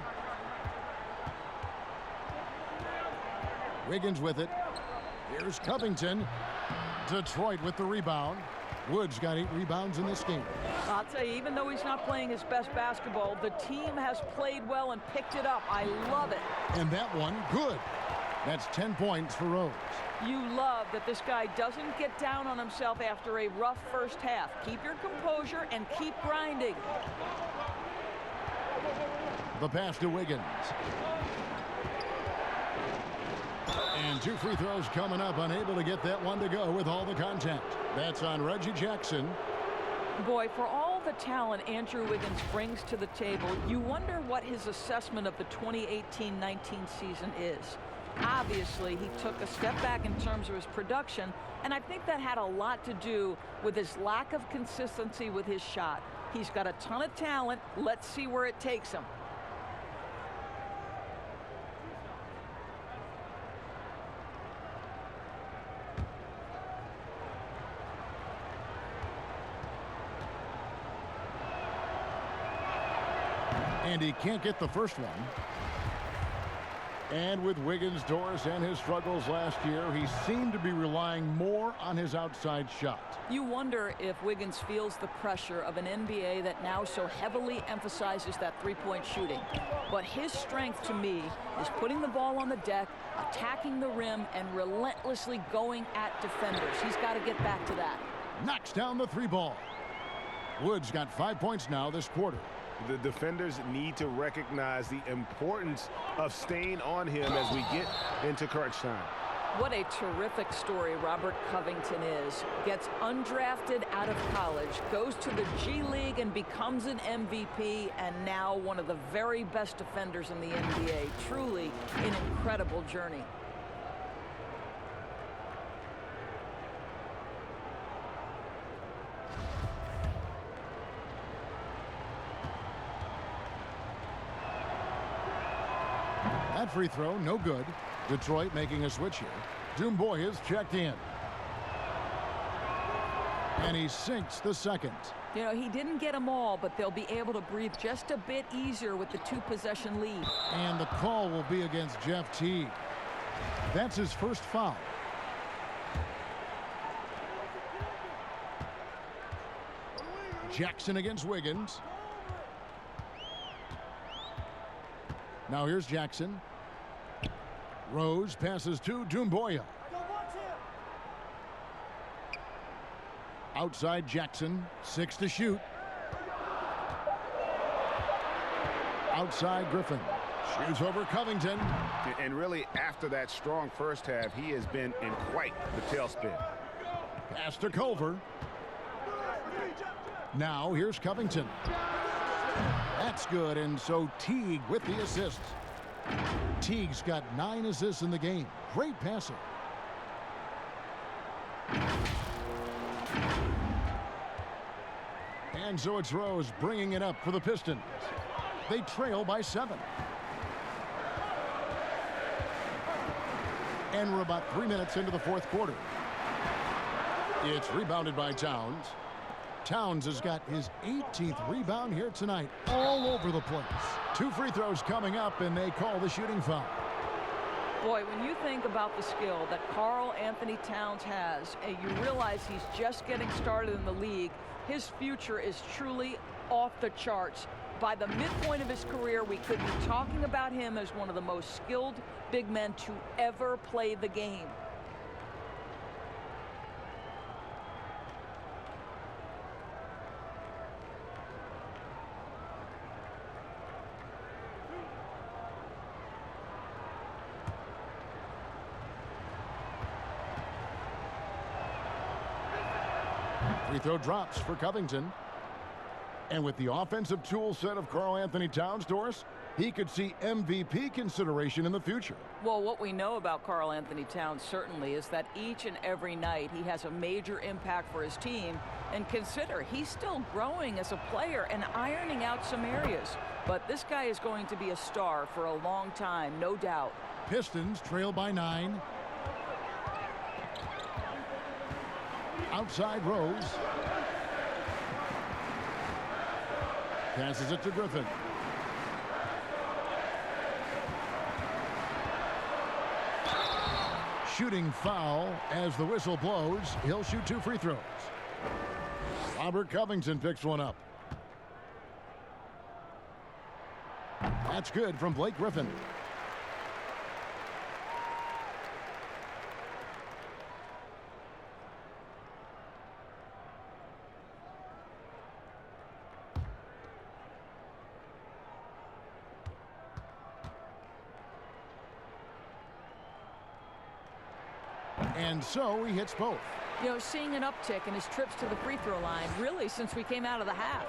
Wiggins with it. Here's Covington. Detroit with the rebound. Wood's got 8 rebounds in this game. I'll tell you, even though he's not playing his best basketball, the team has played well and picked it up. I love it. And that one, good. That's 10 points for Rose. You love that this guy doesn't get down on himself after a rough first half. Keep your composure and keep grinding. The pass to Wiggins. And 2 free throws coming up, unable to get that one to go with all the contact. That's on Reggie Jackson. Boy, for all the talent Andrew Wiggins brings to the table, you wonder what his assessment of the 2018-19 season is. Obviously, he took a step back in terms of his production, and I think that had a lot to do with his lack of consistency with his shot. He's got a ton of talent. Let's see where it takes him. And he can't get the first one. And with Wiggins, Doris, and his struggles last year, he seemed to be relying more on his outside shot. You wonder if Wiggins feels the pressure of an NBA that now so heavily emphasizes that three-point shooting. But his strength, to me, is putting the ball on the deck, attacking the rim, and relentlessly going at defenders. He's got to get back to that. Knocks down the 3-ball. Wood's got 5 points now this quarter. The defenders need to recognize the importance of staying on him as we get into crunch time. What a terrific story Robert Covington is. Gets undrafted out of college, goes to the G League and becomes an MVP, and now one of the very best defenders in the NBA. Truly an incredible journey. That free throw, no good. Detroit making a switch here. Dumboy is checked in. And he sinks the second. You know, he didn't get them all, but they'll be able to breathe just a bit easier with the 2-possession lead. And the call will be against Jeff Teague. That's his first foul. Jackson against Wiggins. Now here's Jackson. Rose passes to Dumboya. Outside Jackson, 6 to shoot. Outside Griffin. Shoots over Covington. And really, after that strong first half, he has been in quite the tailspin. Pass to Culver. Now here's Covington. That's good, and so Teague with the assist. Teague's got 9 assists in the game. Great passer. And so it's Rose bringing it up for the Pistons. They trail by 7. And we're about 3 minutes into the fourth quarter. It's rebounded by Towns. Towns has got his 18th rebound here tonight, all over the place. 2 free throws coming up, and they call the shooting foul. Boy, when you think about the skill that Karl Anthony Towns has, and you realize he's just getting started in the league, his future is truly off the charts. By the midpoint of his career, we could be talking about him as one of the most skilled big men to ever play the game. Free throw drops for Covington. And with the offensive tool set of Karl Anthony Towns, Doris, he could see MVP consideration in the future. Well, what we know about Karl Anthony Towns certainly is that each and every night he has a major impact for his team. And consider, he's still growing as a player and ironing out some areas. But this guy is going to be a star for a long time, no doubt. Pistons trail by 9. Outside Rose. Passes it to Griffin. Shooting foul as the whistle blows. He'll shoot 2 free throws. Robert Covington picks one up. That's good from Blake Griffin. And so he hits both. You know, seeing an uptick in his trips to the free throw line, really, since we came out of the half.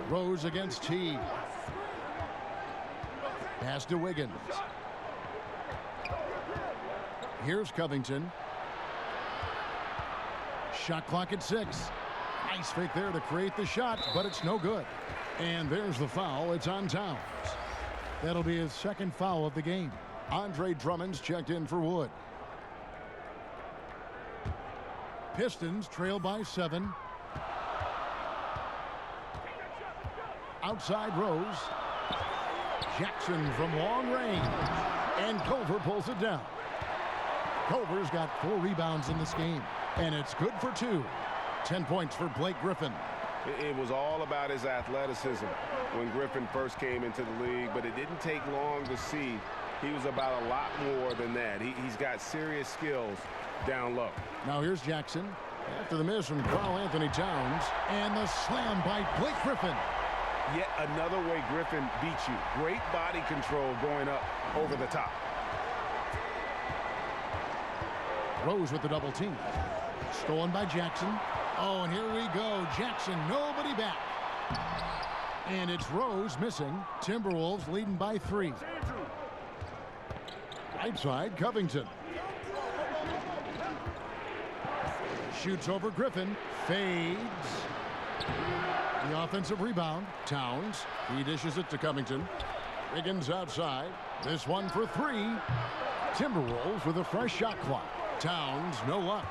Rose against T. Pass to Wiggins. Here's Covington. Shot clock at 6. Nice fake there to create the shot, but it's no good. And there's the foul. It's on Towns. That'll be his second foul of the game. Andre Drummond's checked in for Wood. Pistons trail by 7. Outside Rose. Jackson from long range. And Culver pulls it down. Culver's got 4 rebounds in this game. And it's good for 2. 10 points for Blake Griffin. It was all about his athleticism when Griffin first came into the league, but it didn't take long to see he was about a lot more than that. He's got serious skills down low. Now here's Jackson after the miss from Karl Anthony Towns, and the slam by Blake Griffin. Yet another way Griffin beats you. Great body control going up over the top. Rose with the double team. Stolen by Jackson. Oh, and here we go. Jackson, nobody back. And it's Rose missing. Timberwolves leading by 3. Right side, Covington. Shoots over Griffin. Fades. The offensive rebound. Towns. He dishes it to Covington. Wiggins outside. This one for 3. Timberwolves with a fresh shot clock. Towns, no luck.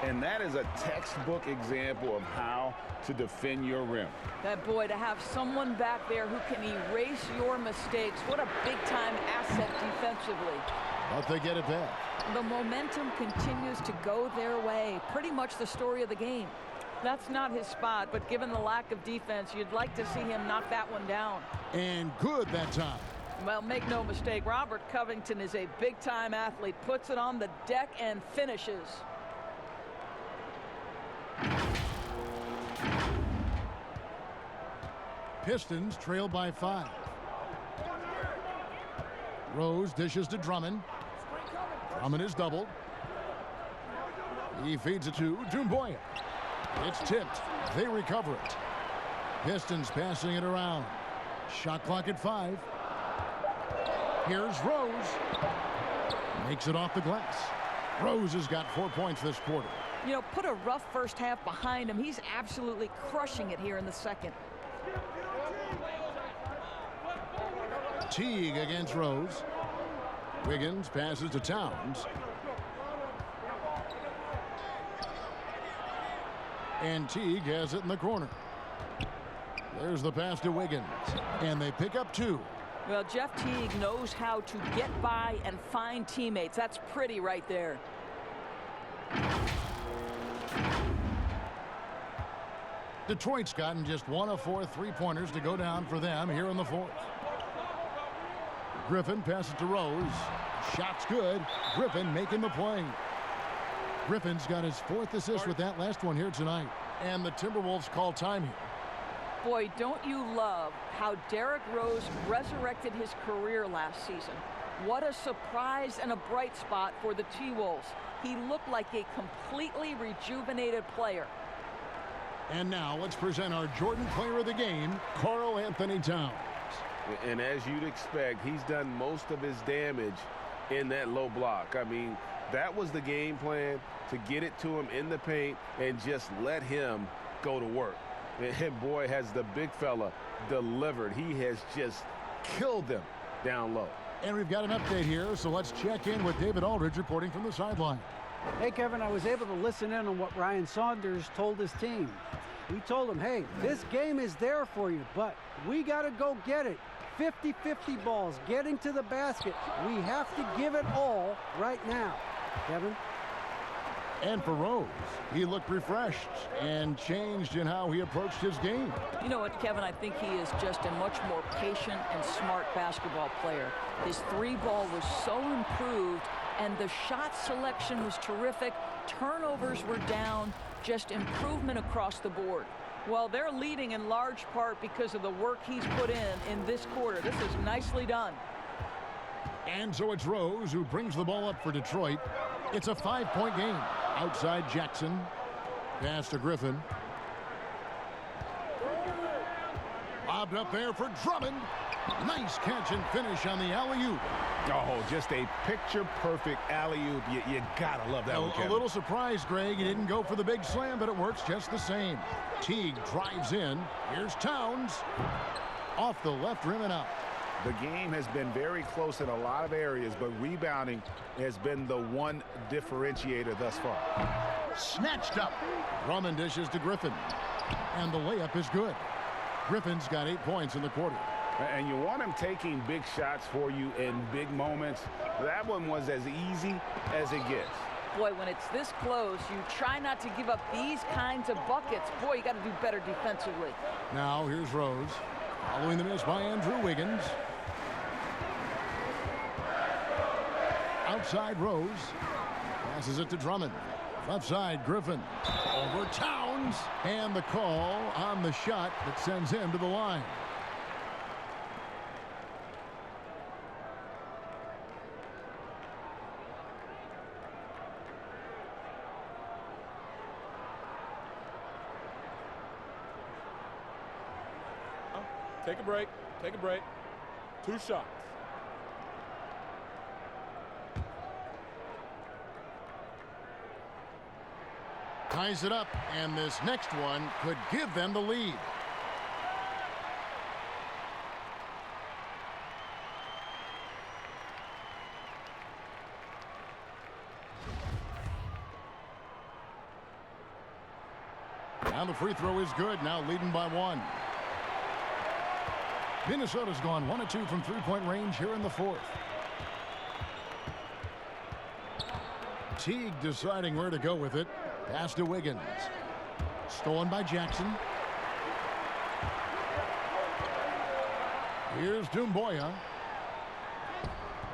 And that is a textbook example of how to defend your rim. That boy, to have someone back there who can erase your mistakes, what a big-time asset defensively. But they get it back. The momentum continues to go their way. Pretty much the story of the game. That's not his spot, but given the lack of defense, you'd like to see him knock that one down. And good that time. Well, make no mistake, Robert Covington is a big-time athlete. Puts it on the deck and finishes. Pistons trail by 5. Rose dishes to Drummond. Drummond is doubled. He feeds it to Doumbouya. It's tipped. They recover it. Pistons passing it around. Shot clock at 5. Here's Rose. Makes it off the glass. Rose has got 4 points this quarter. You know, put a rough first half behind him. He's absolutely crushing it here in the second. Teague against Rose. Wiggins passes to Towns. And Teague has it in the corner. There's the pass to Wiggins. And they pick up 2. Well, Jeff Teague knows how to get by and find teammates. That's pretty right there. Detroit's gotten just 1 of 4 3-pointers to go down for them here in the 4th. Griffin passes to Rose. Shot's good. Griffin making the play. Griffin's got his 4th assist with that last one here tonight. And the Timberwolves call time here. Boy, don't you love how Derrick Rose resurrected his career last season. What a surprise and a bright spot for the T-Wolves. He looked like a completely rejuvenated player. And now let's present our Jordan Player of the Game, Karl Anthony Towns. And as you'd expect, he's done most of his damage in that low block. I mean, that was the game plan, to get it to him in the paint and just let him go to work. And boy, has the big fella delivered. He has just killed them down low. And we've got an update here, so let's check in with David Aldridge reporting from the sideline. Hey, Kevin, I was able to listen in on what Ryan Saunders told his team. He told them, hey, this game is there for you, but we got to go get it. 50-50 balls, getting to the basket. We have to give it all right now. Kevin? And for Rose, he looked refreshed and changed in how he approached his game. You know what, Kevin? I think he is just a much more patient and smart basketball player. His 3-ball was so improved, and the shot selection was terrific. Turnovers were down, just improvement across the board. Well, they're leading in large part because of the work he's put in this quarter. This is nicely done. And so it's Rose who brings the ball up for Detroit. It's a 5-point game. Outside Jackson. Pass to Griffin. Lobbed up there for Drummond. Nice catch and finish on the alley-oop. Oh, just a picture-perfect alley-oop. You gotta love that one, Kevin. A little surprised, Greg. He didn't go for the big slam, but it works just the same. Teague drives in. Here's Towns. Off the left rim and out. The game has been very close in a lot of areas, but rebounding has been the one differentiator thus far. Snatched up. Drummond dishes to Griffin. And the layup is good. Griffin's got 8 points in the quarter. And you want him taking big shots for you in big moments. That one was as easy as it gets. Boy, when it's this close, you try not to give up these kinds of buckets. Boy, you got to do better defensively. Now here's Rose. Following the miss by Andrew Wiggins. Outside Rose. Passes it to Drummond. Left side, Griffin. Over Towns. And the call on the shot that sends him to the line. Take a break. Take a break. 2 shots. Ties it up, and this next one could give them the lead. Now the free throw is good, now leading by 1. Minnesota's gone 1 of 2 from 3-point range here in the 4th. Teague deciding where to go with it. Pass to Wiggins. Stolen by Jackson. Here's Doumbouya.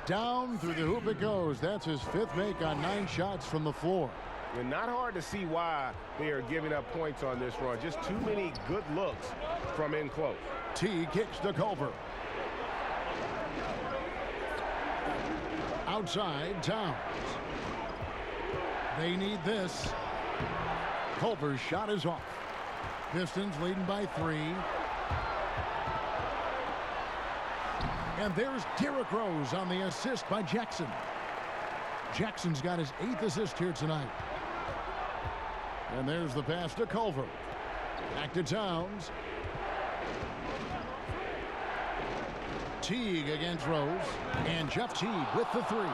Down through the hoop it goes. That's his 5th make on 9 shots from the floor. And not hard to see why they are giving up points on this run. Just too many good looks from in close. T kicks to Culver. Outside, Towns. They need this. Culver's shot is off. Pistons leading by 3. And there's Derrick Rose on the assist by Jackson. Jackson's got his 8th assist here tonight. And there's the pass to Culver. Back to Towns. Teague against Rose. And Jeff Teague with the three.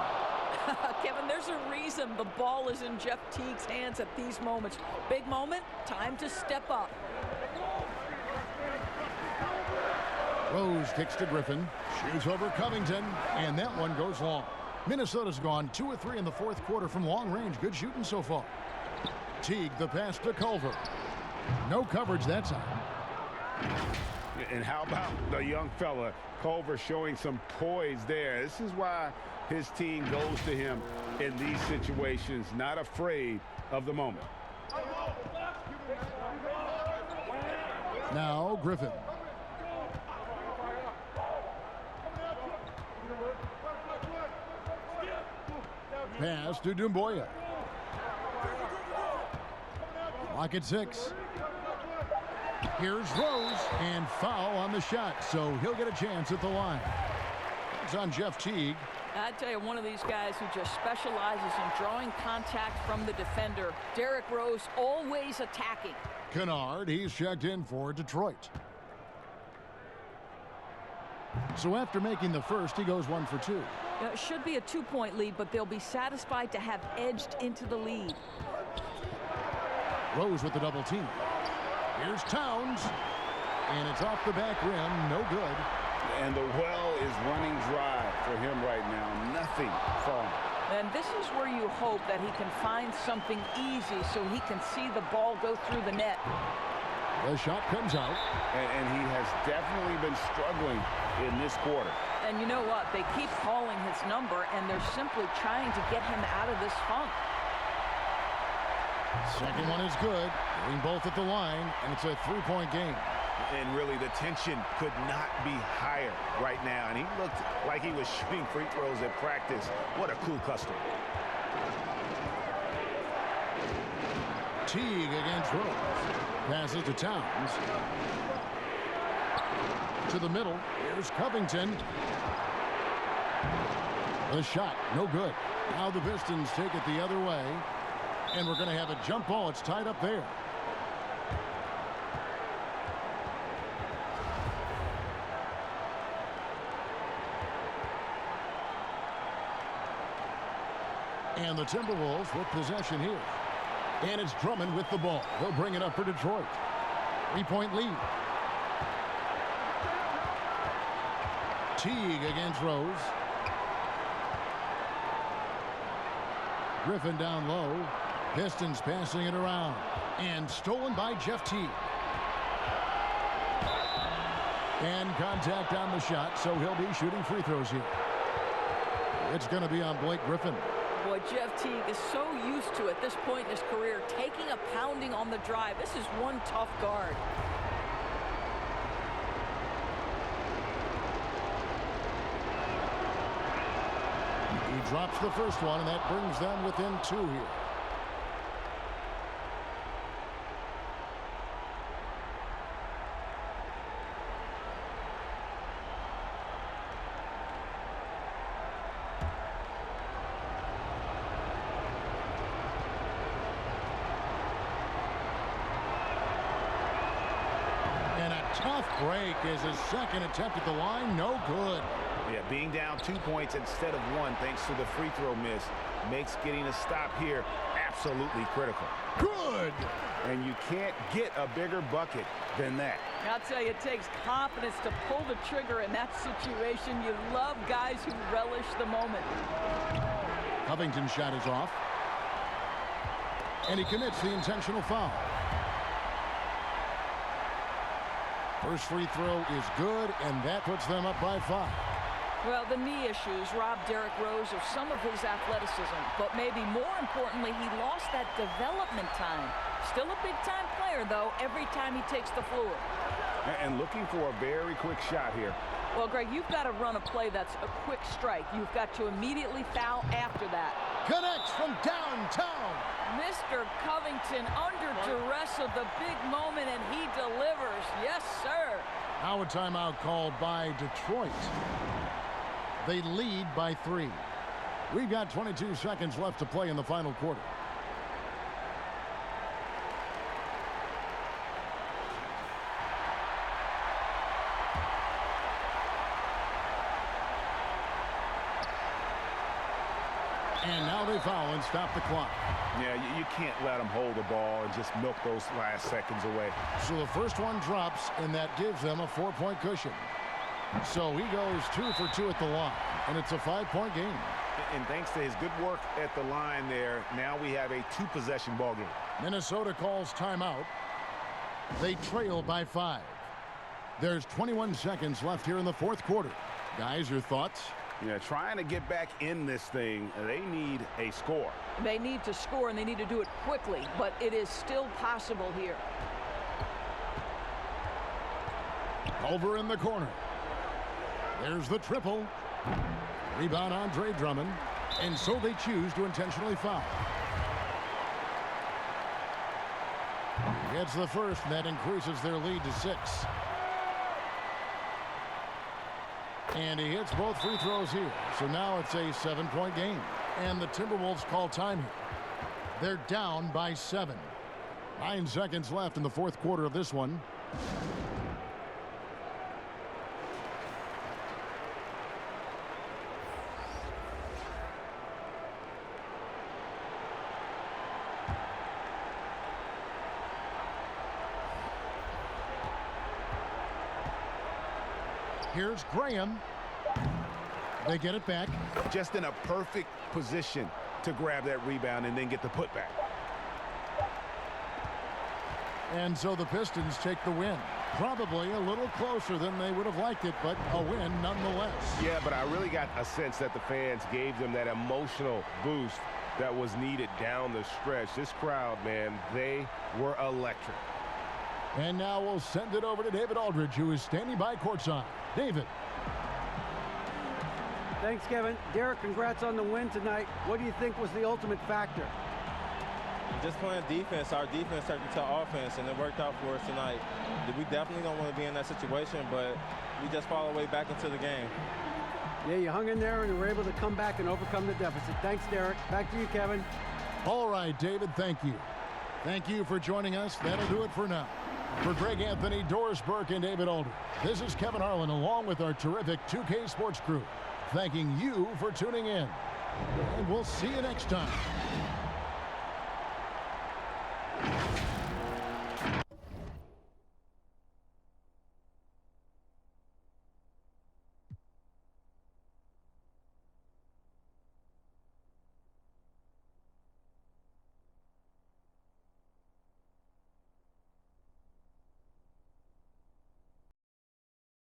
Kevin, there's a reason the ball is in Jeff Teague's hands at these moments. Big moment, time to step up. Rose kicks to Griffin. Shoots over Covington. And that one goes long. Minnesota's gone 2 of 3 in the fourth quarter from long range. Good shooting so far. Teague, the pass to Culver. No coverage that time. And how about the young fella, Culver, showing some poise there. This is why his team goes to him in these situations, not afraid of the moment. Now Griffin. Pass to Dumboya. Lock at 6. Here's Rose, and foul on the shot, so he'll get a chance at the line. It's on Jeff Teague. I tell you, one of these guys who just specializes in drawing contact from the defender. Derrick Rose always attacking. Kennard, he's checked in for Detroit. So after making the first, he goes 1 for 2. It should be a 2-point lead, but they'll be satisfied to have edged into the lead. Rose with the double team. Here's Towns, and it's off the back rim, no good. And the well is running dry for him right now. Nothing falling. And this is where you hope that he can find something easy so he can see the ball go through the net. The shot comes out. And he has definitely been struggling in this quarter. And you know what? They keep calling his number, and they're simply trying to get him out of this funk. Second one is good. Getting both at the line, and it's a 3-point game. And really, the tension could not be higher right now. And he looked like he was shooting free throws at practice. What a cool customer. Teague against Rose. Passes to Towns. To the middle. Here's Covington. The shot, no good. Now the Pistons take it the other way. And we're going to have a jump ball. It's tied up there. And the Timberwolves with possession here. And it's Drummond with the ball. They'll bring it up for Detroit. 3-point lead. Teague against Rose. Griffin down low. Pistons passing it around. And stolen by Jeff Teague. And contact on the shot, so he'll be shooting free throws here. It's going to be on Blake Griffin. Boy, Jeff Teague is so used to, at this point in his career, taking a pounding on the drive. This is one tough guard. He drops the first one, and that brings them within 2 here. Tough break is his second attempt at the line. No good. Yeah, being down 2 points instead of 1 thanks to the free throw miss makes getting a stop here absolutely critical. Good. And you can't get a bigger bucket than that. I'll tell you, it takes confidence to pull the trigger in that situation. You love guys who relish the moment. Covington's shot is off. And he commits the intentional foul. First free throw is good, and that puts them up by 5. Well, the knee issues robbed Derrick Rose of some of his athleticism, but maybe more importantly, he lost that development time. Still a big-time player, though, every time he takes the floor. And looking for a very quick shot here. Well, Greg, you've got to run a play that's a quick strike. You've got to immediately foul after that. Connects from downtown. Mr. Covington under duress of the big moment, and he delivers. Yes, sir. Now a timeout called by Detroit. They lead by 3. We've got 22 seconds left to play in the final quarter. And now they foul and stop the clock. Yeah, you can't let them hold the ball and just milk those last seconds away. So the first one drops, and that gives them a 4-point cushion. So he goes 2 for 2 at the line, and it's a 5-point game. And thanks to his good work at the line there, now we have a 2-possession ball game. Minnesota calls timeout. They trail by 5. There's 21 seconds left here in the fourth quarter. Guys, your thoughts? Yeah, trying to get back in this thing, they need a score. They need to score, and they need to do it quickly, but it is still possible here. Over in the corner. There's the triple. Rebound Andre Drummond. And so they choose to intentionally foul. Gets the first, and that increases their lead to 6. And he hits both free throws here. So now it's a 7-point game. And the Timberwolves call time here. They're down by 7. 9 seconds left in the fourth quarter of this one. Here's Graham. They get it back. Just in a perfect position to grab that rebound and then get the putback. And so the Pistons take the win. Probably a little closer than they would have liked it, but a win nonetheless. Yeah, but I really got a sense that the fans gave them that emotional boost that was needed down the stretch. This crowd, man, they were electric. And now we'll send it over to David Aldridge, who is standing by courtside. David. Thanks, Kevin. Derek, congrats on the win tonight. What do you think was the ultimate factor? Just playing defense. Our defense turned into offense, and it worked out for us tonight. We definitely don't want to be in that situation, but we just fall our way back into the game. Yeah, you hung in there and you were able to come back and overcome the deficit. Thanks, Derek. Back to you, Kevin. All right, David, thank you. Thank you for joining us. That'll do it for now. For Greg Anthony, Doris Burke, and David Aldridge, this is Kevin Harlan along with our terrific 2K Sports crew, thanking you for tuning in. And we'll see you next time.